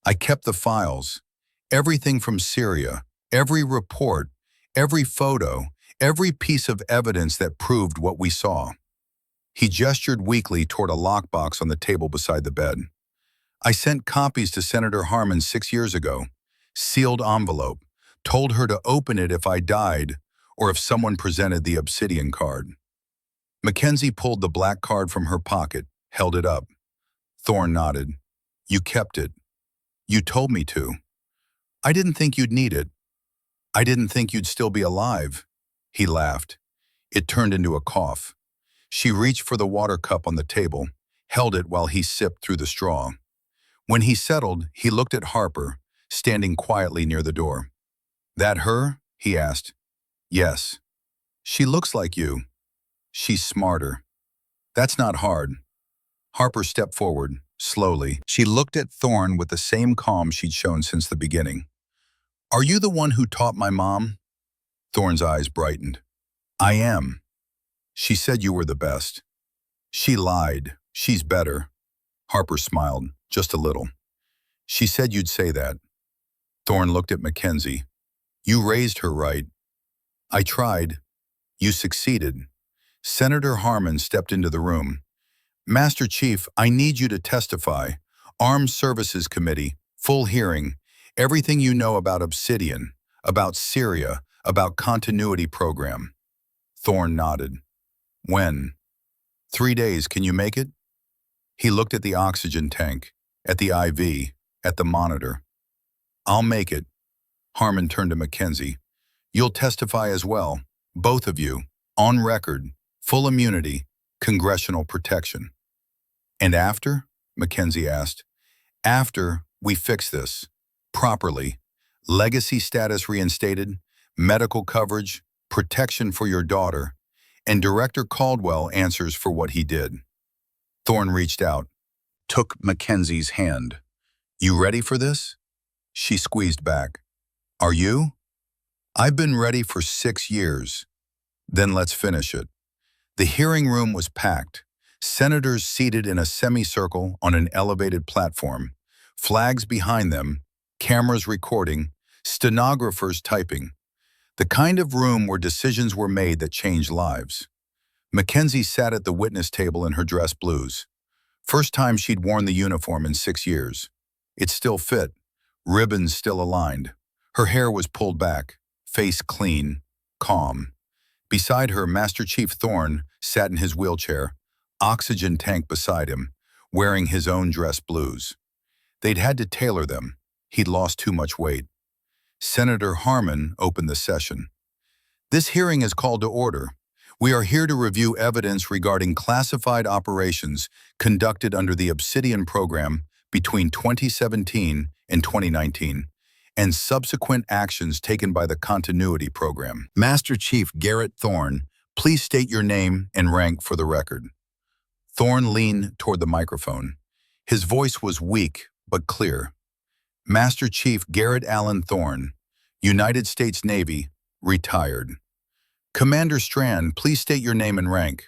I kept the files. Everything from Syria, every report, every photo, every piece of evidence that proved what we saw. He gestured weakly toward a lockbox on the table beside the bed. I sent copies to Senator Harmon 6 years ago. Sealed envelope. Told her to open it if I died or if someone presented the obsidian card. Mackenzie pulled the black card from her pocket, held it up. Thorne nodded. You kept it. You told me to. I didn't think you'd need it. I didn't think you'd still be alive. He laughed. It turned into a cough. She reached for the water cup on the table, held it while he sipped through the straw. When he settled, he looked at Harper, standing quietly near the door. That her? He asked. Yes. She looks like you. She's smarter. That's not hard. Harper stepped forward, slowly. She looked at Thorne with the same calm she'd shown since the beginning. Are you the one who taught my mom? Thorne's eyes brightened. I am. She said you were the best. She lied. She's better. Harper smiled, just a little. She said you'd say that. Thorne looked at Mackenzie. You raised her right. I tried. You succeeded. Senator Harmon stepped into the room. Master Chief, I need you to testify. Armed Services Committee, full hearing. Everything you know about Obsidian, about Syria, about continuity program. Thorne nodded. When? 3 days, can you make it? He looked at the oxygen tank, at the IV, at the monitor. I'll make it. Harmon turned to Mackenzie. You'll testify as well, both of you, on record, full immunity, congressional protection. And after? Mackenzie asked. After, we fix this. Properly. Legacy status reinstated, medical coverage, protection for your daughter, and Director Caldwell answers for what he did. Thorne reached out, took Mackenzie's hand. You ready for this? She squeezed back. Are you? I've been ready for 6 years. Then let's finish it. The hearing room was packed. Senators seated in a semicircle on an elevated platform, flags behind them, cameras recording, stenographers typing. The kind of room where decisions were made that changed lives. Mackenzie sat at the witness table in her dress blues. First time she'd worn the uniform in 6 years. It still fit, ribbons still aligned. Her hair was pulled back, face clean, calm. Beside her, Master Chief Thorne sat in his wheelchair, oxygen tank beside him, wearing his own dress blues. They'd had to tailor them. He'd lost too much weight. Senator Harmon opened the session. This hearing is called to order. We are here to review evidence regarding classified operations conducted under the Obsidian program between 2017 and 2019, and subsequent actions taken by the Continuity Program. Master Chief Garrett Thorne, please state your name and rank for the record. Thorne leaned toward the microphone. His voice was weak but clear. Master Chief Garrett Allen Thorne, United States Navy, retired. Commander Strand, please state your name and rank.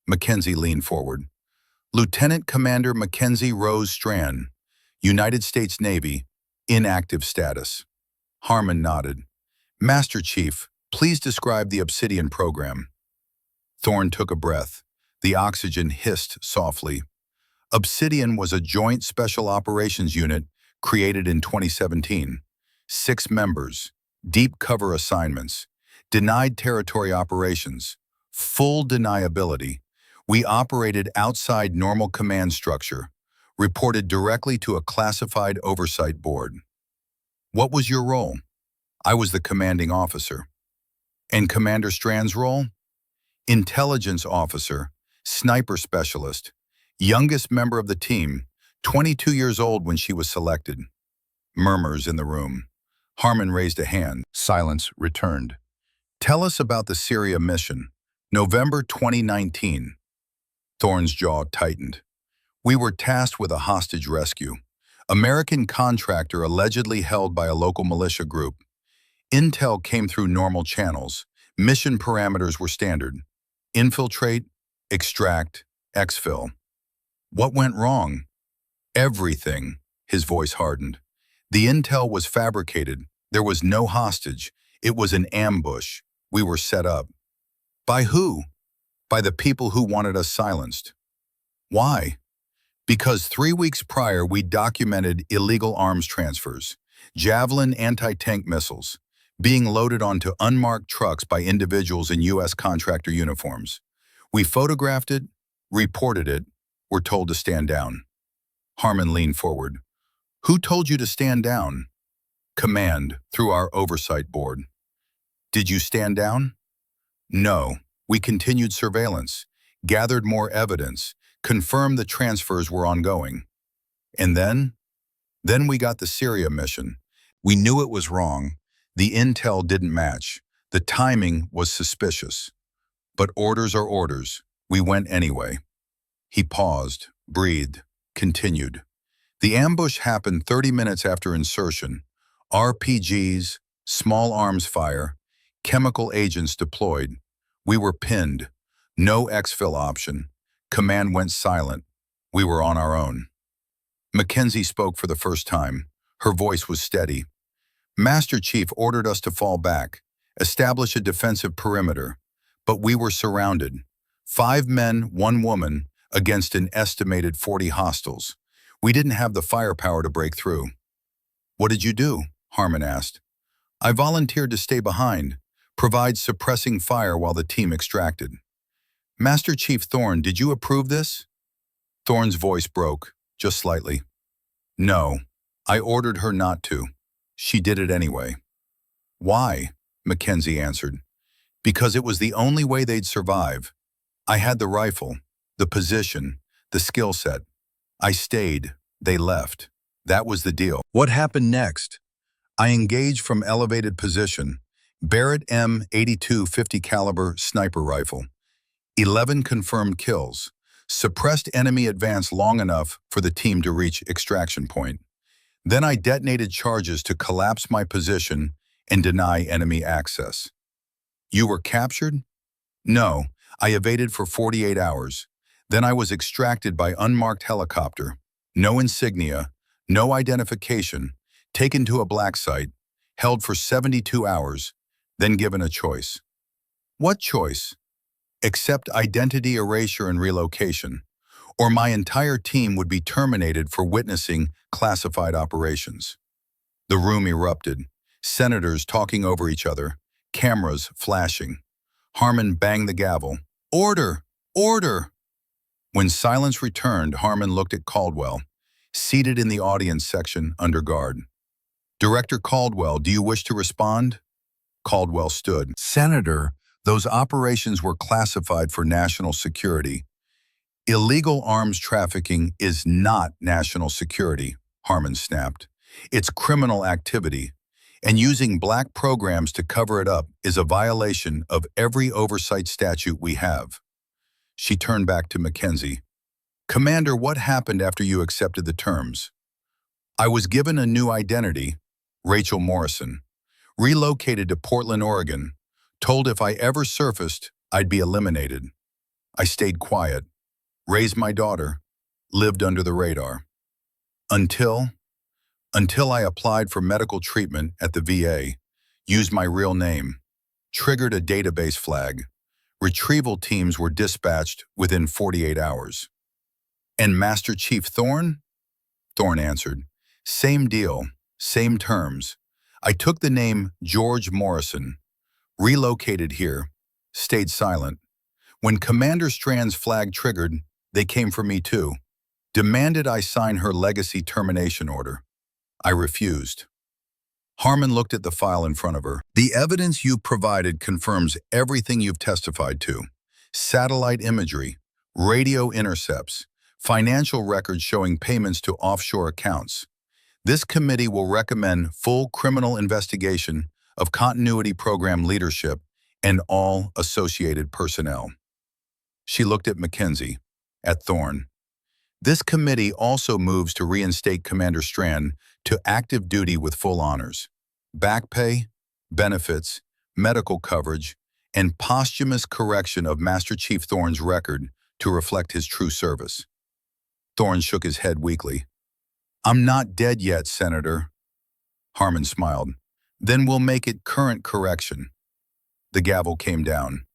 Mackenzie leaned forward. Lieutenant Commander Mackenzie Rose Strand, United States Navy, inactive status. Harmon nodded. Master Chief, please describe the Obsidian program. Thorne took a breath. The oxygen hissed softly. Obsidian was a joint special operations unit created in 2017. 6 members, deep cover assignments, denied territory operations, full deniability. We operated outside normal command structure, reported directly to a classified oversight board. What was your role? I was the commanding officer. And Commander Strand's role? Intelligence officer, sniper specialist, youngest member of the team, 22 years old when she was selected. Murmurs in the room. Harmon raised a hand. Silence returned. Tell us about the Syria mission. November 2019. Thorne's jaw tightened. We were tasked with a hostage rescue. American contractor allegedly held by a local militia group. Intel came through normal channels. Mission parameters were standard. Infiltrate, extract, exfil. What went wrong? Everything. His voice hardened. The intel was fabricated. There was no hostage. It was an ambush. We were set up. By who? By the people who wanted us silenced. Why? Because 3 weeks prior we documented illegal arms transfers, Javelin anti-tank missiles, being loaded onto unmarked trucks by individuals in U.S. contractor uniforms. We photographed it, reported it, were told to stand down. Harmon leaned forward. Who told you to stand down? Command, through our oversight board. Did you stand down? No. We continued surveillance, gathered more evidence, confirmed the transfers were ongoing. And then we got the Syria mission. We knew it was wrong. The intel didn't match. The timing was suspicious. But orders are orders. We went anyway. He paused, breathed, continued. The ambush happened 30 minutes after insertion. RPGs, small arms fire, chemical agents deployed. We were pinned. No exfil option. Command went silent. We were on our own. Mackenzie spoke for the first time. Her voice was steady. Master Chief ordered us to fall back, establish a defensive perimeter. But we were surrounded. 5 men, 1 woman, against an estimated 40 hostiles. We didn't have the firepower to break through. What did you do? Harmon asked. I volunteered to stay behind, provide suppressing fire while the team extracted. Master Chief Thorne, did you approve this? Thorne's voice broke, just slightly. No, I ordered her not to. She did it anyway. Why? Mackenzie answered. Because it was the only way they'd survive. I had the rifle, the position, the skill set. I stayed, they left. That was the deal. What happened next? I engaged from elevated position. Barrett M82 50 caliber sniper rifle. 11 confirmed kills. Suppressed enemy advance long enough for the team to reach extraction point. Then I detonated charges to collapse my position and deny enemy access. You were captured? No, I evaded for 48 hours. Then I was extracted by unmarked helicopter. No insignia, no identification, taken to a black site, held for 72 hours, then given a choice. What choice? Accept identity erasure and relocation, or my entire team would be terminated for witnessing classified operations. The room erupted, senators talking over each other, cameras flashing. Harmon banged the gavel. Order! Order! When silence returned, Harmon looked at Caldwell, seated in the audience section under guard. Director Caldwell, do you wish to respond? Caldwell stood. Senator, those operations were classified for national security. Illegal arms trafficking is not national security, Harmon snapped. It's criminal activity, and using black programs to cover it up is a violation of every oversight statute we have. She turned back to Mackenzie. Commander, what happened after you accepted the terms? I was given a new identity, Rachel Morrison, relocated to Portland, Oregon, told if I ever surfaced, I'd be eliminated. I stayed quiet, raised my daughter, lived under the radar. Until I applied for medical treatment at the VA, used my real name, triggered a database flag. Retrieval teams were dispatched within 48 hours. And Master Chief Thorne? Thorne answered, same deal, same terms. I took the name George Morrison, relocated here, stayed silent. When Commander Strand's flag triggered, they came for me too. Demanded I sign her legacy termination order. I refused. Harmon looked at the file in front of her. The evidence you provided confirms everything you've testified to. Satellite imagery, radio intercepts, financial records showing payments to offshore accounts. This committee will recommend full criminal investigation of continuity program leadership and all associated personnel. She looked at Mackenzie, at Thorne. This committee also moves to reinstate Commander Strand to active duty with full honors, back pay, benefits, medical coverage, and posthumous correction of Master Chief Thorne's record to reflect his true service. Thorne shook his head weakly. "I'm not dead yet, Senator." Harmon smiled. "Then we'll make it current correction." The gavel came down.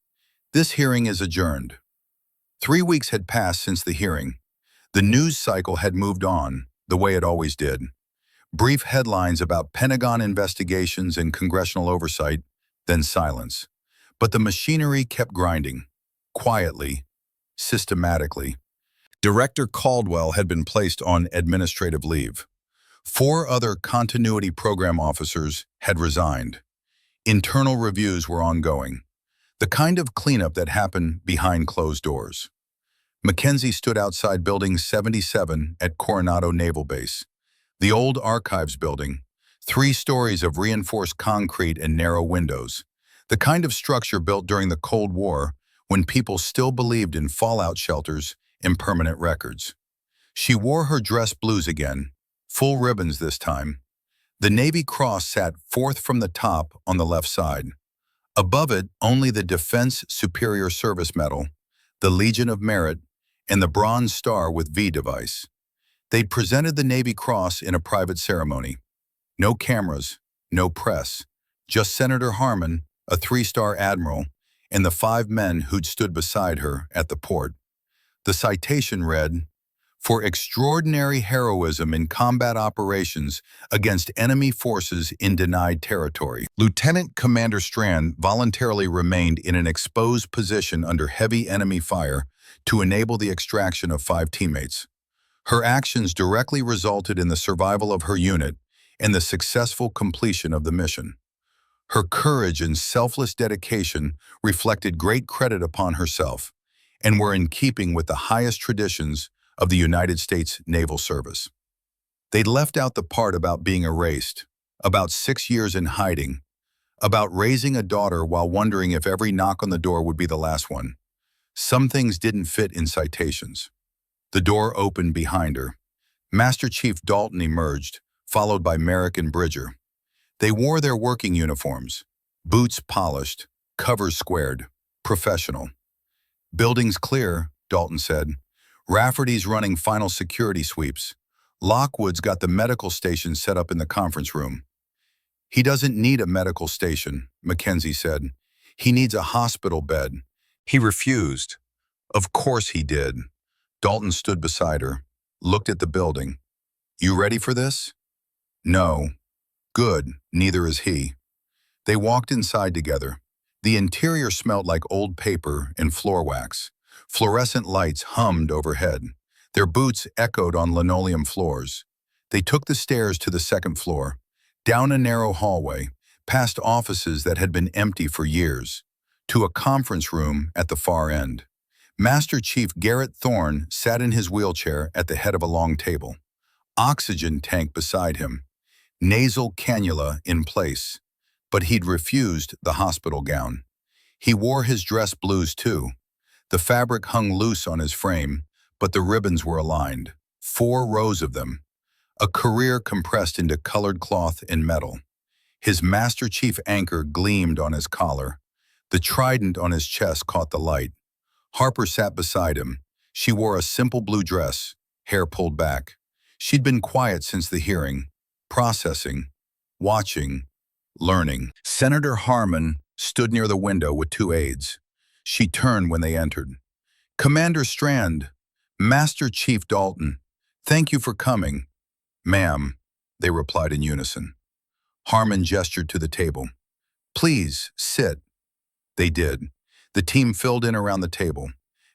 "This hearing is adjourned." 3 weeks had passed since the hearing. The news cycle had moved on, the way it always did. Brief headlines about Pentagon investigations and congressional oversight, then silence. But the machinery kept grinding, quietly, systematically. Director Caldwell had been placed on administrative leave. 4 other continuity program officers had resigned. Internal reviews were ongoing, the kind of cleanup that happened behind closed doors. Mackenzie stood outside Building 77 at Coronado Naval Base, the old archives building, 3 stories of reinforced concrete and narrow windows, the kind of structure built during the Cold War when people still believed in fallout shelters and permanent records. She wore her dress blues again, full ribbons this time. The Navy Cross sat 4th from the top on the left side. Above it, only the Defense Superior Service Medal, the Legion of Merit, and the Bronze Star with V device. They'd presented the Navy Cross in a private ceremony. No cameras, no press, just Senator Harmon, a 3-star admiral, and the 5 men who'd stood beside her at the port. The citation read, "For extraordinary heroism in combat operations against enemy forces in denied territory, Lieutenant Commander Strand voluntarily remained in an exposed position under heavy enemy fire to enable the extraction of 5 teammates. Her actions directly resulted in the survival of her unit and the successful completion of the mission. Her courage and selfless dedication reflected great credit upon herself and were in keeping with the highest traditions of the United States Naval Service." They'd left out the part about being erased, about 6 years in hiding, about raising a daughter while wondering if every knock on the door would be the last one. Some things didn't fit in citations. The door opened behind her. Master Chief Dalton emerged, followed by Merrick and Bridger. They wore their working uniforms, boots polished, covers squared, professional. "Building's clear," Dalton said. "Rafferty's running final security sweeps. Lockwood's got the medical station set up in the conference room." "He doesn't need a medical station," Mackenzie said. "He needs a hospital bed." He refused. Of course he did. Dalton stood beside her, looked at the building. "You ready for this?" "No." "Good, neither is he." They walked inside together. The interior smelled like old paper and floor wax. Fluorescent lights hummed overhead. Their boots echoed on linoleum floors. They took the stairs to the 2nd floor, down a narrow hallway, past offices that had been empty for years, to a conference room at the far end. Master Chief Garrett Thorne sat in his wheelchair at the head of a long table, oxygen tank beside him, nasal cannula in place, but he'd refused the hospital gown. He wore his dress blues too. The fabric hung loose on his frame, but the ribbons were aligned, 4 rows of them, a career compressed into colored cloth and metal. His Master Chief anchor gleamed on his collar. The trident on his chest caught the light. Harper sat beside him. She wore a simple blue dress, hair pulled back. She'd been quiet since the hearing, processing, watching, learning. Senator Harmon stood near the window with 2 aides. She turned when they entered. "Commander Strand, Master Chief Dalton, thank you for coming." "Ma'am," they replied in unison. Harmon gestured to the table. "Please, sit." They did. The team filled in around the table.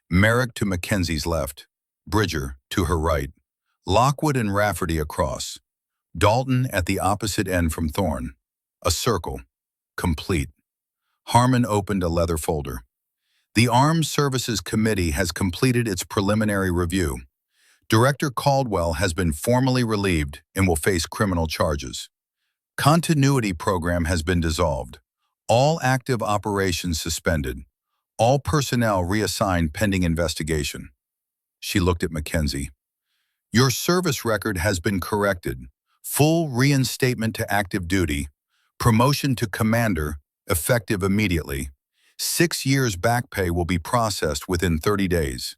Merrick to Mackenzie's left, Bridger to her right, Lockwood and Rafferty across, Dalton at the opposite end from Thorne. A circle, complete. Harmon opened a leather folder. "The Armed Services Committee has completed its preliminary review. Director Caldwell has been formally relieved and will face criminal charges. Continuity program has been dissolved. All active operations suspended. All personnel reassigned pending investigation. She looked at Mackenzie. Your service record has been corrected. Full reinstatement to active duty. Promotion to commander, effective immediately. 6 years back pay will be processed within 30 days.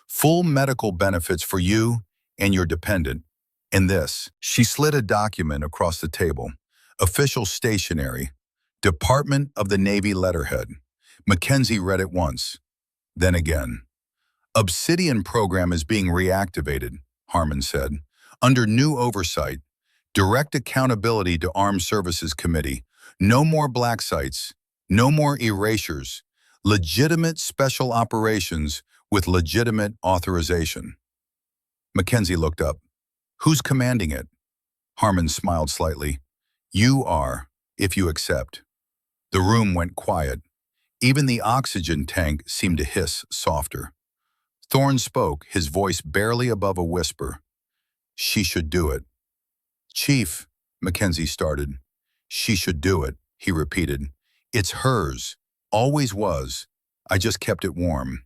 Full medical benefits for you and your dependent. And this, she slid a document across the table. Official stationery. Department of the Navy letterhead. Mackenzie read it once, then again. Obsidian program is being reactivated, Harmon said. Under new oversight. Direct accountability to Armed Services Committee. No more black sites. No more erasures. Legitimate special operations with legitimate authorization. Mackenzie looked up. Who's commanding it? Harmon smiled slightly. You are, if you accept. The room went quiet. Even the oxygen tank seemed to hiss softer. Thorne spoke, his voice barely above a whisper. She should do it. Chief, Mackenzie started. She should do it, he repeated. It's hers. Always was. I just kept it warm.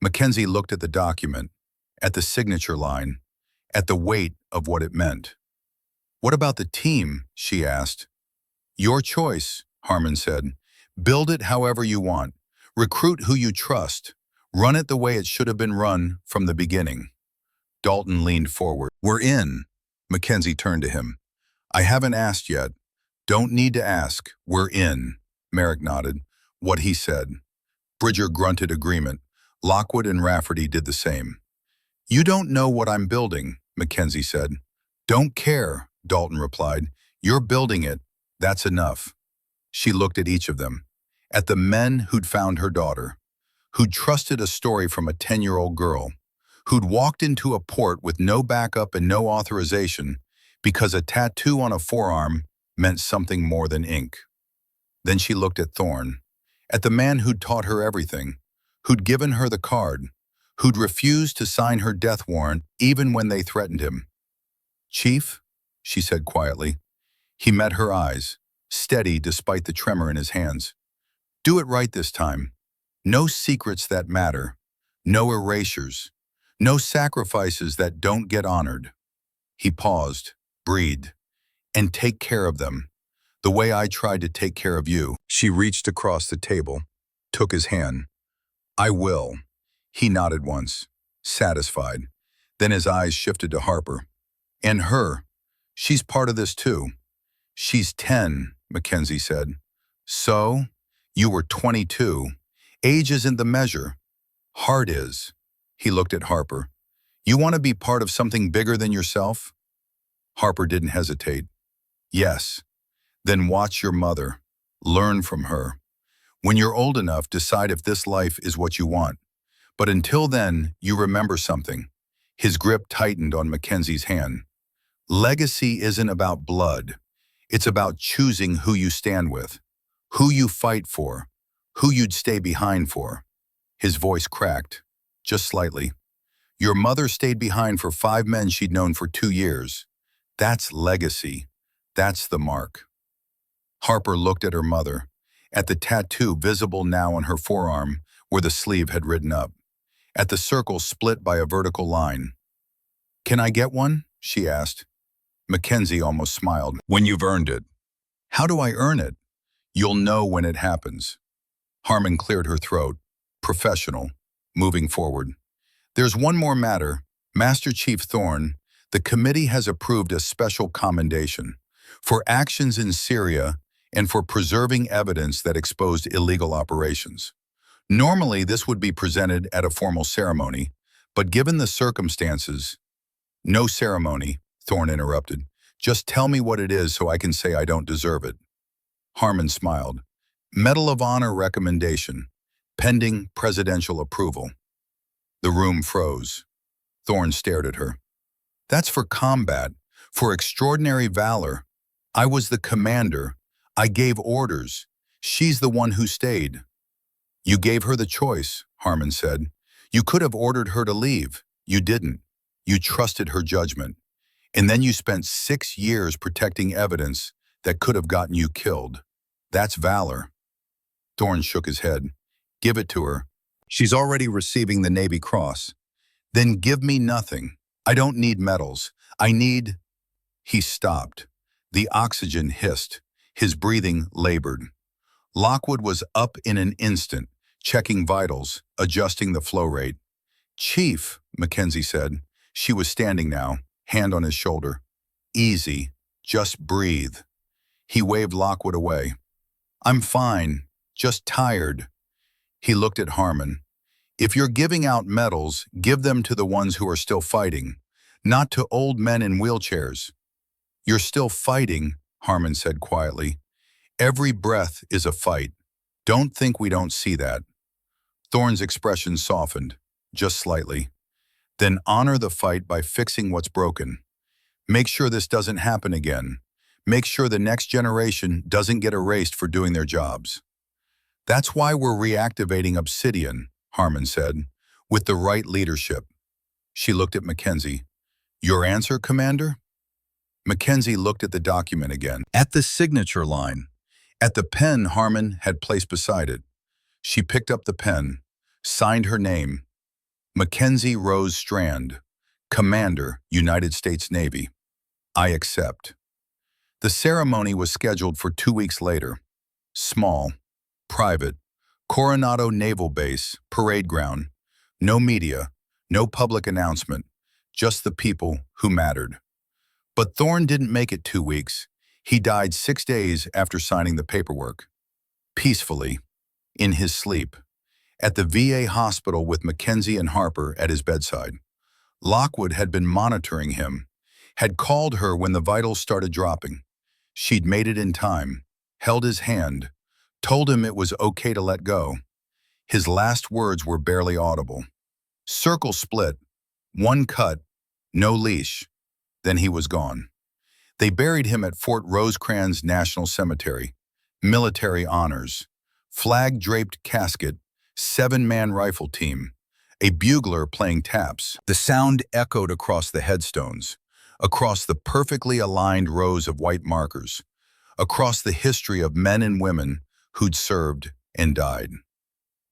Mackenzie looked at the document, at the signature line, at the weight of what it meant. What about the team? She asked. Your choice, Harmon said. Build it however you want. Recruit who you trust. Run it the way it should have been run from the beginning. Dalton leaned forward. We're in. Mackenzie turned to him. I haven't asked yet. Don't need to ask. We're in. Merrick nodded. What he said. Bridger grunted agreement. Lockwood and Rafferty did the same. You don't know what I'm building, Mackenzie said. Don't care, Dalton replied. You're building it. That's enough. She looked at each of them. At the men who'd found her daughter. Who'd trusted a story from a 10-year-old girl. Who'd walked into a port with no backup and no authorization because a tattoo on a forearm meant something more than ink. Then she looked at Thorne. At the man who'd taught her everything. Who'd given her the card. Who'd refused to sign her death warrant even when they threatened him. Chief, she said quietly. He met her eyes, steady despite the tremor in his hands. Do it right this time. No secrets that matter. No erasures. No sacrifices that don't get honored. He paused, breathed. And take care of them. The way I tried to take care of you. She reached across the table, took his hand. I will. He nodded once, satisfied. Then his eyes shifted to Harper. And her. She's part of this too. She's 10, Mackenzie said. So? You were 22. Age isn't the measure. Heart is. He looked at Harper. You want to be part of something bigger than yourself? Harper didn't hesitate. Yes. Then watch your mother. Learn from her. When you're old enough, decide if this life is what you want. But until then, you remember something. His grip tightened on Mackenzie's hand. Legacy isn't about blood. It's about choosing who you stand with, who you fight for, who you'd stay behind for. His voice cracked, just slightly. Your mother stayed behind for 5 men she'd known for 2 years. That's legacy. That's the mark. Harper looked at her mother, at the tattoo visible now on her forearm where the sleeve had written up, at the circle split by a vertical line. Can I get one? She asked. Mackenzie almost smiled. When you've earned it. How do I earn it? You'll know when it happens. Harmon cleared her throat, professional, moving forward. There's one more matter. Master Chief Thorne, the committee has approved a special commendation for actions in Syria and for preserving evidence that exposed illegal operations. Normally, this would be presented at a formal ceremony, but given the circumstances— No ceremony, Thorne interrupted. Just tell me what it is so I can say I don't deserve it. Harmon smiled. Medal of Honor recommendation, pending presidential approval. The room froze. Thorne stared at her. That's for combat, for extraordinary valor. I was the commander. I gave orders. She's the one who stayed. You gave her the choice, Harmon said. You could have ordered her to leave. You didn't. You trusted her judgment. And then you spent 6 years protecting evidence that could have gotten you killed. That's valor. Thorne shook his head. Give it to her. She's already receiving the Navy Cross. Then give me nothing. I don't need medals. I need... He stopped. The oxygen hissed. His breathing labored. Lockwood was up in an instant, checking vitals, adjusting the flow rate. Chief, Mackenzie said. She was standing now, hand on his shoulder. Easy. Just breathe. He waved Lockwood away. I'm fine. Just tired. He looked at Harmon. If you're giving out medals, give them to the ones who are still fighting, not to old men in wheelchairs. You're still fighting, Harmon said quietly. Every breath is a fight. Don't think we don't see that. Thorne's expression softened, just slightly. Then honor the fight by fixing what's broken. Make sure this doesn't happen again. Make sure the next generation doesn't get erased for doing their jobs. That's why we're reactivating Obsidian, Harmon said, with the right leadership. She looked at Mackenzie. Your answer, Commander? Mackenzie looked at the document again, at the signature line, at the pen Harmon had placed beside it. She picked up the pen, signed her name. Mackenzie Rose Strand, Commander, United States Navy. I accept. The ceremony was scheduled for 2 weeks later. Small, private, Coronado Naval Base, parade ground. No media, no public announcement, just the people who mattered. But Thorne didn't make it 2 weeks. He died 6 days after signing the paperwork. Peacefully, in his sleep, at the VA hospital with Mackenzie and Harper at his bedside. Lockwood had been monitoring him, had called her when the vitals started dropping. She'd made it in time, held his hand, told him it was okay to let go. His last words were barely audible. Circle split, one cut, no leash. Then he was gone. They buried him at Fort Rosecrans National Cemetery. Military honors, flag-draped casket, 7-man rifle team, a bugler playing taps. The sound echoed across the headstones, across the perfectly aligned rows of white markers, across the history of men and women who'd served and died.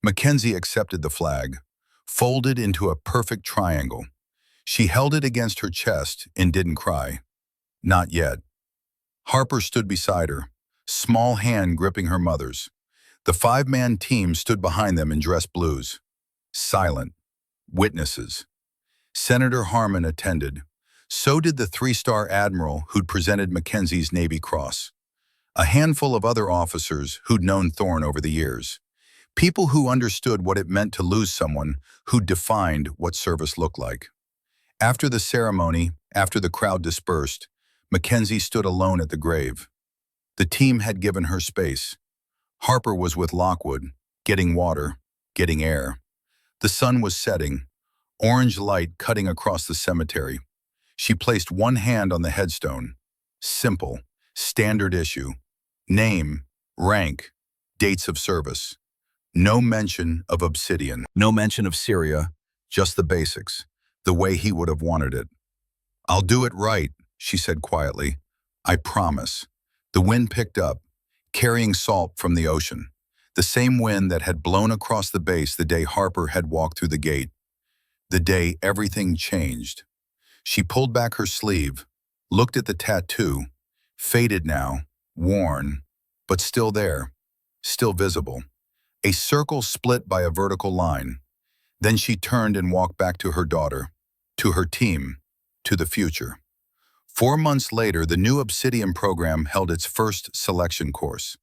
Mackenzie accepted the flag, folded into a perfect triangle. She held it against her chest and didn't cry. Not yet. Harper stood beside her, small hand gripping her mother's. The 5-man team stood behind them in dress blues. Silent. Witnesses. Senator Harmon attended. So did the 3-star admiral who'd presented Mackenzie's Navy Cross. A handful of other officers who'd known Thorne over the years. People who understood what it meant to lose someone who'd defined what service looked like. After the ceremony, after the crowd dispersed, Mackenzie stood alone at the grave. The team had given her space. Harper was with Lockwood, getting water, getting air. The sun was setting, orange light cutting across the cemetery. She placed one hand on the headstone. Simple, standard issue. Name, rank, dates of service. No mention of Obsidian. No mention of Syria, just the basics, the way he would have wanted it. I'll do it right, she said quietly. I promise. The wind picked up, carrying salt from the ocean, the same wind that had blown across the base the day Harper had walked through the gate, the day everything changed. She pulled back her sleeve, looked at the tattoo, faded now, worn, but still there, still visible. A circle split by a vertical line. Then she turned and walked back to her daughter, to her team, to the future. 4 months later, the new Obsidian program held its first selection course.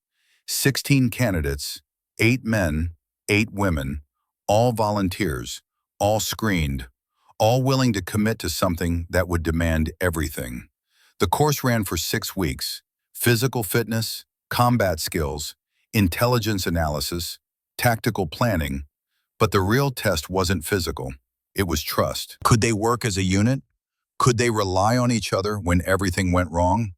16 candidates, 8 men, 8 women, all volunteers, all screened, all willing to commit to something that would demand everything. The course ran for 6 weeks. Physical fitness, combat skills, intelligence analysis, tactical planning. But the real test wasn't physical. It was trust. Could they work as a unit? Could they rely on each other when everything went wrong?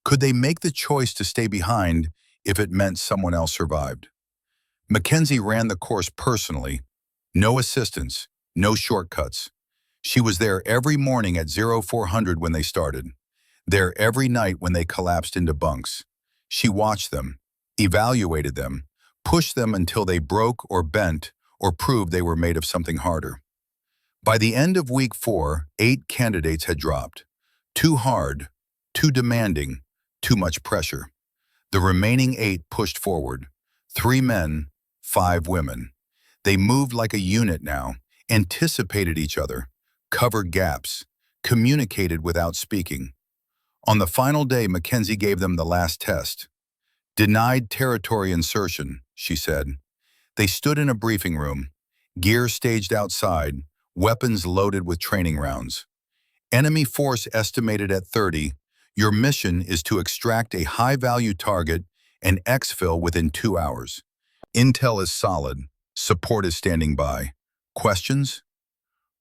Could they make the choice to stay behind if it meant someone else survived? Mackenzie ran the course personally. No assistance, no shortcuts. She was there every morning at 0400 when they started, there every night when they collapsed into bunks. She watched them, evaluated them, pushed them until they broke or bent or proved they were made of something harder. By the end of week 4, 8 candidates had dropped. Too hard, too demanding, too much pressure. The remaining 8 pushed forward. 3 men, 5 women. They moved like a unit now, anticipated each other, covered gaps, communicated without speaking. On the final day, Mackenzie gave them the last test. Denied territory insertion, she said. They stood in a briefing room, gear staged outside, weapons loaded with training rounds. Enemy force estimated at 30. Your mission is to extract a high-value target and exfil within 2 hours. Intel is solid. Support is standing by. Questions?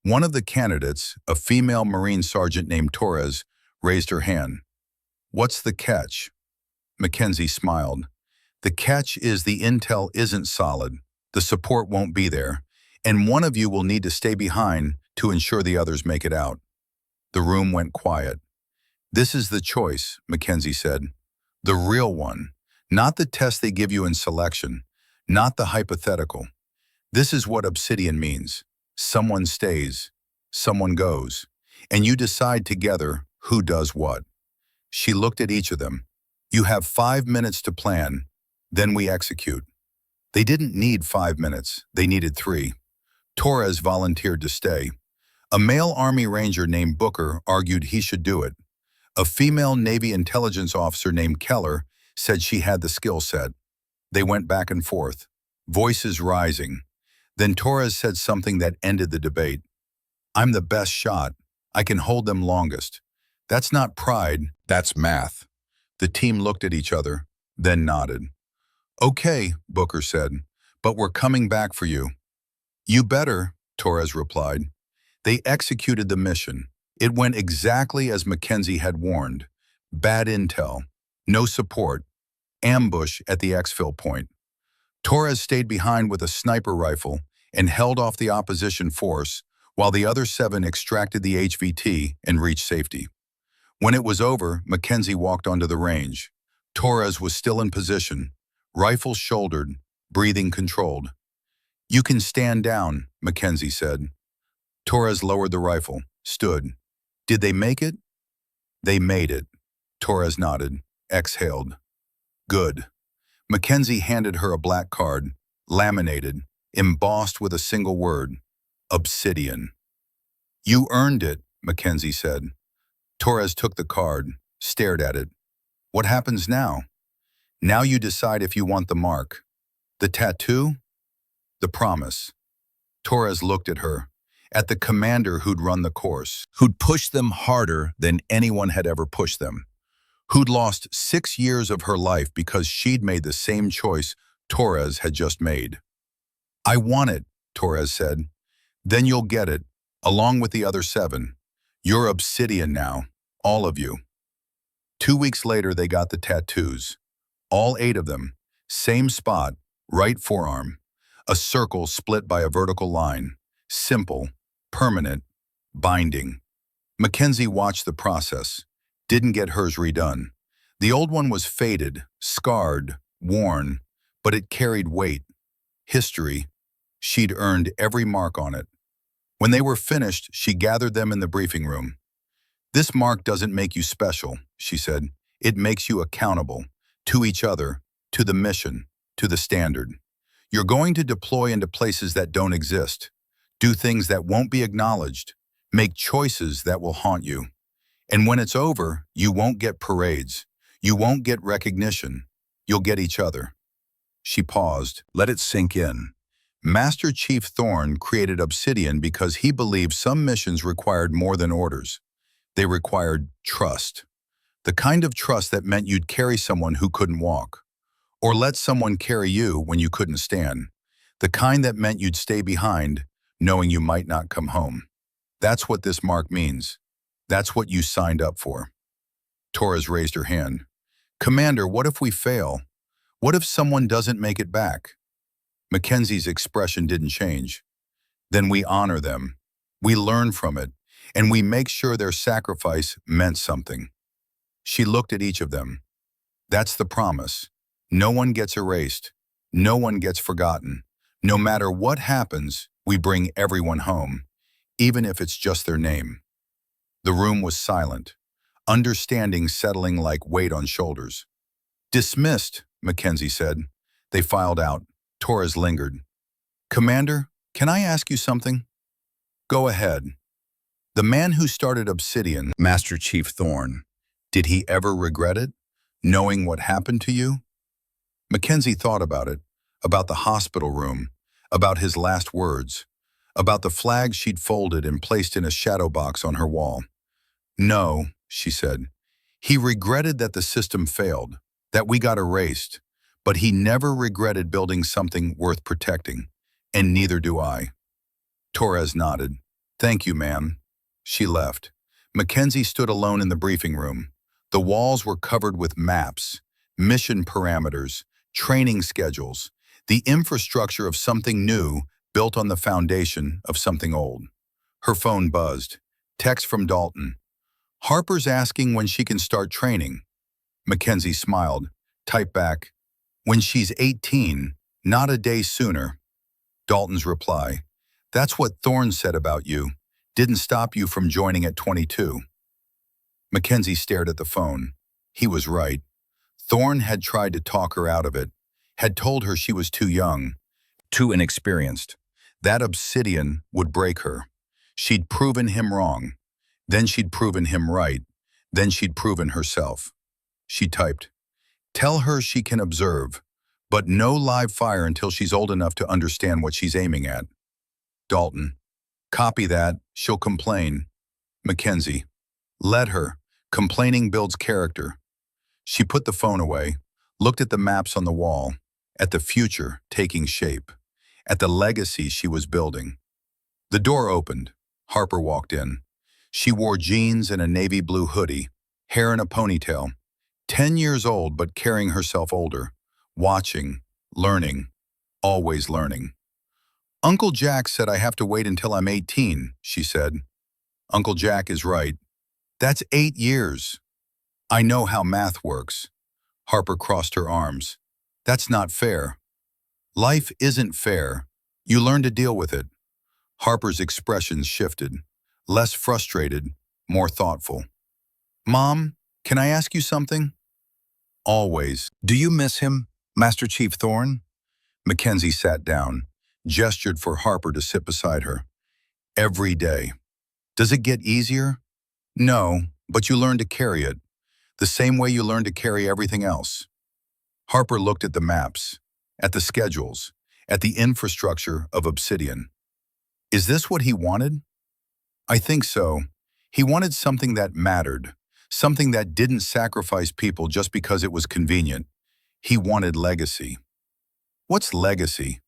One of the candidates, a female Marine sergeant named Torres, raised her hand. What's the catch? Mackenzie smiled. The catch is the intel isn't solid. The support won't be there, and one of you will need to stay behind to ensure the others make it out. The room went quiet. This is the choice, Mackenzie said. The real one, not the test they give you in selection, not the hypothetical. This is what Obsidian means. Someone stays, someone goes, and you decide together who does what. She looked at each of them. You have 5 minutes to plan, then we execute. They didn't need 5 minutes, they needed 3. Torres volunteered to stay. A male Army Ranger named Booker argued he should do it. A female Navy intelligence officer named Keller said she had the skill set. They went back and forth, voices rising. Then Torres said something that ended the debate. I'm the best shot. I can hold them longest. That's not pride, that's math. The team looked at each other, then nodded. Okay, Booker said, but we're coming back for you. You better, Torres replied. They executed the mission. It went exactly as Mackenzie had warned. Bad intel, no support, ambush at the exfil point. Torres stayed behind with a sniper rifle and held off the opposition force while the other 7 extracted the HVT and reached safety. When it was over, Mackenzie walked onto the range. Torres was still in position, rifle shouldered, breathing controlled. You can stand down, Mackenzie said. Torres lowered the rifle, stood. Did they make it? They made it. Torres nodded, exhaled. Good. Mackenzie handed her a black card, laminated, embossed with a single word, Obsidian. You earned it, Mackenzie said. Torres took the card, stared at it. What happens now? Now you decide if you want the mark. The tattoo? The promise. Torres looked at her, at the commander who'd run the course, who'd pushed them harder than anyone had ever pushed them, who'd lost 6 years of her life because she'd made the same choice Torres had just made. I want it, Torres said. Then you'll get it, along with the other 7. You're Obsidian now, all of you. 2 weeks later, they got the tattoos. All 8 of them, same spot, right forearm. A circle split by a vertical line. Simple, permanent, binding. Mackenzie watched the process, didn't get hers redone. The old one was faded, scarred, worn, but it carried weight, history. She'd earned every mark on it. When they were finished, she gathered them in the briefing room. This mark doesn't make you special, she said. It makes you accountable, to each other, to the mission, to the standard. You're going to deploy into places that don't exist, do things that won't be acknowledged, make choices that will haunt you. And when it's over, you won't get parades. You won't get recognition. You'll get each other. She paused. Let it sink in. Master Chief Thorne created Obsidian because he believed some missions required more than orders. They required trust. The kind of trust that meant you'd carry someone who couldn't walk, or let someone carry you when you couldn't stand. The kind that meant you'd stay behind, knowing you might not come home. That's what this mark means. That's what you signed up for. Torres raised her hand. Commander, what if we fail? What if someone doesn't make it back? Mackenzie's expression didn't change. Then we honor them. We learn from it, and we make sure their sacrifice meant something. She looked at each of them. That's the promise. No one gets erased. No one gets forgotten. No matter what happens, we bring everyone home, even if it's just their name. The room was silent, understanding settling like weight on shoulders. Dismissed, Mackenzie said. They filed out. Torres lingered. Commander, can I ask you something? Go ahead. The man who started Obsidian, Master Chief Thorne, did he ever regret it, knowing what happened to you? Mackenzie thought about the hospital room, about his last words, about the flag she'd folded and placed in a shadow box on her wall. No, she said. He regretted that the system failed, that we got erased, but he never regretted building something worth protecting, and neither do I. Torres nodded. Thank you, ma'am. She left. Mackenzie stood alone in the briefing room. The walls were covered with maps, mission parameters, training schedules, the infrastructure of something new built on the foundation of something old. Her phone buzzed. Text from Dalton. Harper's asking when she can start training. Mackenzie smiled. Type back, when she's 18, not a day sooner. Dalton's reply. That's what Thorne said about you. Didn't stop you from joining at 22. Mackenzie stared at the phone. He was right. Thorne had tried to talk her out of it, had told her she was too young, too inexperienced. That obsidian would break her. She'd proven him wrong. Then she'd proven him right. Then she'd proven herself. She typed, tell her she can observe, but no live fire until she's old enough to understand what she's aiming at. Dalton, copy that, she'll complain. Mackenzie, let her. Complaining builds character. She put the phone away, looked at the maps on the wall, at the future taking shape, at the legacy she was building. The door opened. Harper walked in. She wore jeans and a navy blue hoodie, hair in a ponytail, 10 years old but carrying herself older, watching, learning, always learning. Uncle Jack said I have to wait until I'm 18, she said. Uncle Jack is right. That's 8 years. I know how math works. Harper crossed her arms. That's not fair. Life isn't fair. You learn to deal with it. Harper's expressions shifted. Less frustrated, more thoughtful. Mom, can I ask you something? Always. Do you miss him, Master Chief Thorne? Mackenzie sat down, gestured for Harper to sit beside her. Every day. Does it get easier? No, but you learn to carry it, the same way you learn to carry everything else. Harper looked at the maps, at the schedules, at the infrastructure of Obsidian. Is this what he wanted? I think so. He wanted something that mattered, something that didn't sacrifice people just because it was convenient. He wanted legacy. What's legacy?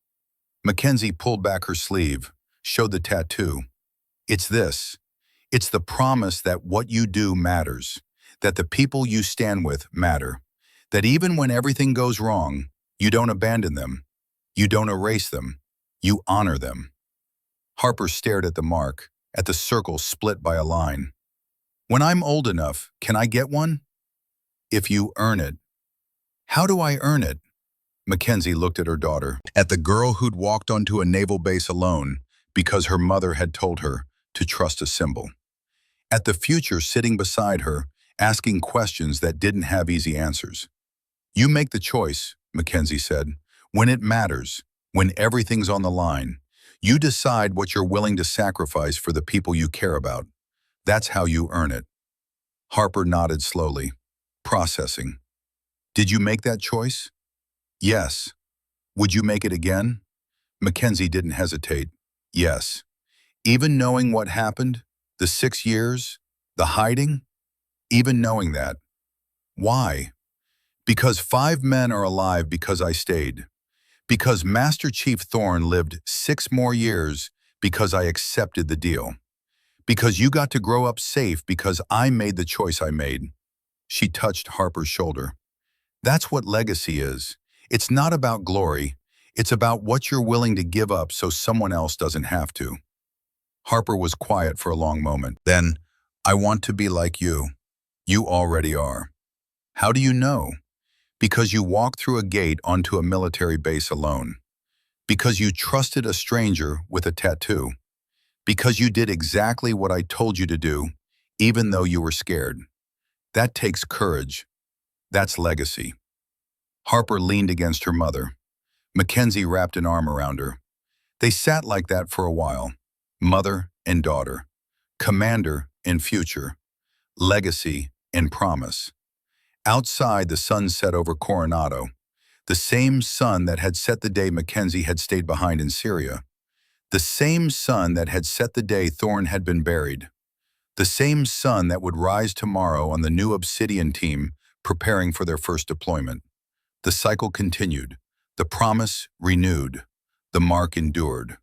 Mackenzie pulled back her sleeve, showed the tattoo. It's this. It's the promise that what you do matters, that the people you stand with matter, that even when everything goes wrong, you don't abandon them, you don't erase them, you honor them. Harper stared at the mark, at the circle split by a line. When I'm old enough, can I get one? If you earn it. How do I earn it? Mackenzie looked at her daughter, at the girl who'd walked onto a naval base alone because her mother had told her to trust a symbol. At the future sitting beside her, asking questions that didn't have easy answers. You make the choice, Mackenzie said, when it matters, when everything's on the line. You decide what you're willing to sacrifice for the people you care about. That's how you earn it. Harper nodded slowly, processing. Did you make that choice? Yes. Would you make it again? Mackenzie didn't hesitate. Yes. Even knowing what happened, the 6 years, the hiding, even knowing that. Why? Because 5 men are alive because I stayed. Because Master Chief Thorne lived 6 more years because I accepted the deal. Because you got to grow up safe because I made the choice I made. She touched Harper's shoulder. That's what legacy is. It's not about glory. It's about what you're willing to give up so someone else doesn't have to. Harper was quiet for a long moment. Then, I want to be like you. You already are. How do you know? Because you walked through a gate onto a military base alone. Because you trusted a stranger with a tattoo. Because you did exactly what I told you to do, even though you were scared. That takes courage. That's legacy. Harper leaned against her mother. Mackenzie wrapped an arm around her. They sat like that for a while. Mother and daughter. Commander and future. Legacy and promise. Outside, the sun set over Coronado. The same sun that had set the day Mackenzie had stayed behind in Syria. The same sun that had set the day Thorne had been buried. The same sun that would rise tomorrow on the new Obsidian team preparing for their first deployment. The cycle continued. The promise renewed. The mark endured.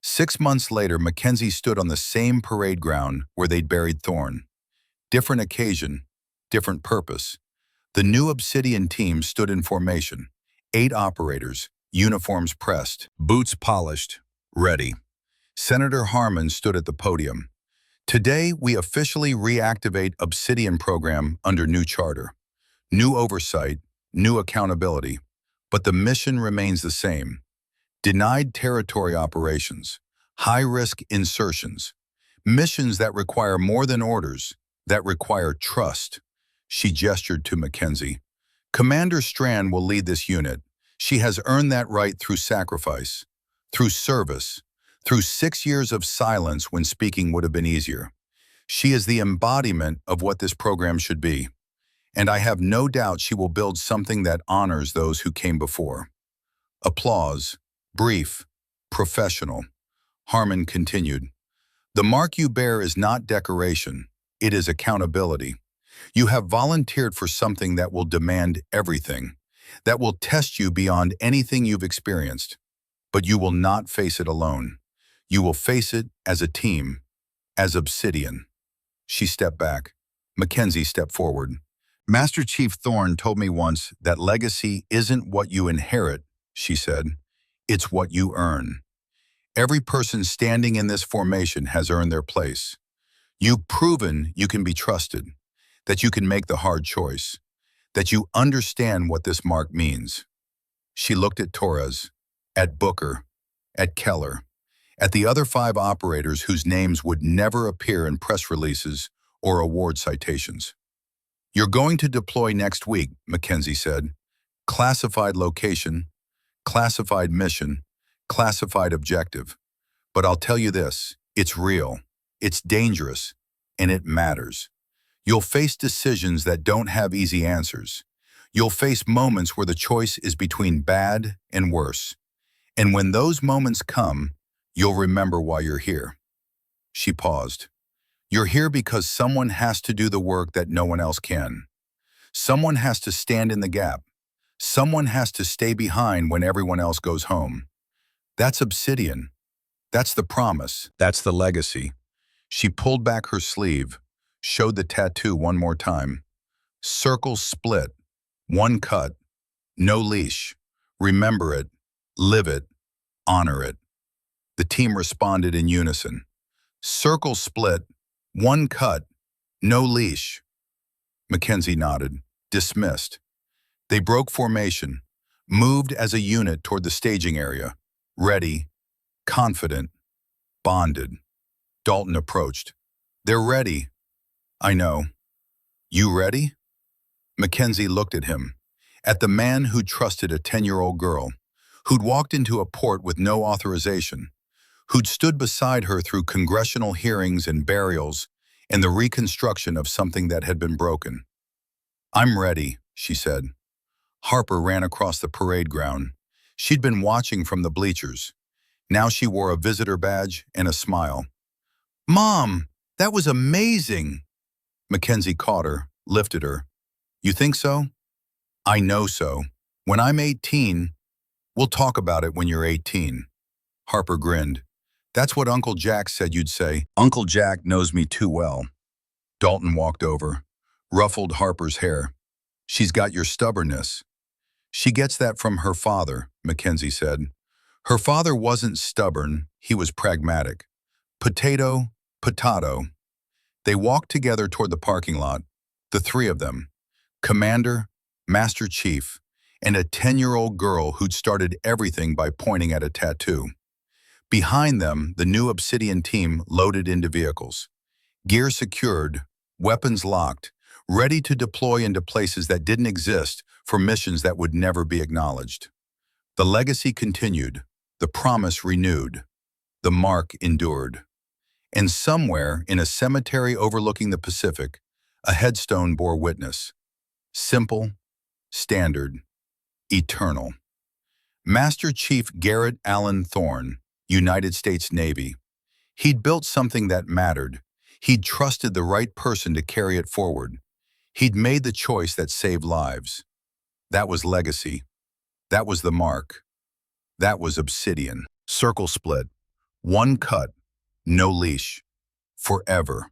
6 months later, Mackenzie stood on the same parade ground where they'd buried Thorne. Different occasion, different purpose. The new Obsidian team stood in formation. 8 operators, uniforms pressed, boots polished, ready. Senator Harmon stood at the podium. Today, we officially reactivate Obsidian program under new charter. New oversight, new accountability. But the mission remains the same. Denied territory operations, high-risk insertions, missions that require more than orders, that require trust. She gestured to Mackenzie. Commander Strand will lead this unit. She has earned that right through sacrifice, through service, through 6 years of silence when speaking would have been easier. She is the embodiment of what this program should be. And I have no doubt she will build something that honors those who came before. Applause. Brief, professional. Harmon continued. The mark you bear is not decoration, it is accountability. You have volunteered for something that will demand everything, that will test you beyond anything you've experienced. But you will not face it alone. You will face it as a team, as Obsidian. She stepped back. Mackenzie stepped forward. Master Chief Thorne told me once that legacy isn't what you inherit, she said. It's what you earn. Every person standing in this formation has earned their place. You've proven you can be trusted, that you can make the hard choice, that you understand what this mark means. She looked at Torres, at Booker, at Keller, at the other 5 operators whose names would never appear in press releases or award citations. You're going to deploy next week, Mackenzie said. Classified location, classified mission, classified objective. But I'll tell you this, it's real, it's dangerous, and it matters. You'll face decisions that don't have easy answers. You'll face moments where the choice is between bad and worse. And when those moments come, you'll remember why you're here. She paused. You're here because someone has to do the work that no one else can. Someone has to stand in the gap. Someone has to stay behind when everyone else goes home. That's Obsidian. That's the promise. That's the legacy. She pulled back her sleeve, showed the tattoo one more time. Circle split, 1 cut, no leash. Remember it, live it, honor it. The team responded in unison. Circle split, 1 cut, no leash. Mackenzie nodded, dismissed. They broke formation, moved as a unit toward the staging area, ready, confident, bonded. Dalton approached. They're ready. I know. You ready? Mackenzie looked at him, at the man who'd trusted a 10-year-old girl, who'd walked into a port with no authorization, who'd stood beside her through congressional hearings and burials and the reconstruction of something that had been broken. I'm ready, she said. Harper ran across the parade ground. She'd been watching from the bleachers. Now she wore a visitor badge and a smile. Mom, that was amazing. Mackenzie caught her, lifted her. You think so? I know so. When I'm 18, we'll talk about it when you're 18. Harper grinned. That's what Uncle Jack said you'd say. Uncle Jack knows me too well. Dalton walked over, ruffled Harper's hair. She's got your stubbornness. She gets that from her father, Mackenzie said. Her father wasn't stubborn, he was pragmatic. Potato, potato. They walked together toward the parking lot, the three of them, Commander, Master Chief, and a 10-year-old girl who'd started everything by pointing at a tattoo. Behind them, the new Obsidian team loaded into vehicles, gear secured, weapons locked, ready to deploy into places that didn't exist for missions that would never be acknowledged. The legacy continued, the promise renewed, the mark endured. And somewhere in a cemetery overlooking the Pacific, a headstone bore witness. Simple, standard, eternal. Master Chief Garrett Allen Thorne, United States Navy. He'd built something that mattered. He'd trusted the right person to carry it forward. He'd made the choice that saved lives. That was legacy. That was the mark. That was Obsidian. Circle split. One cut. No leash. Forever.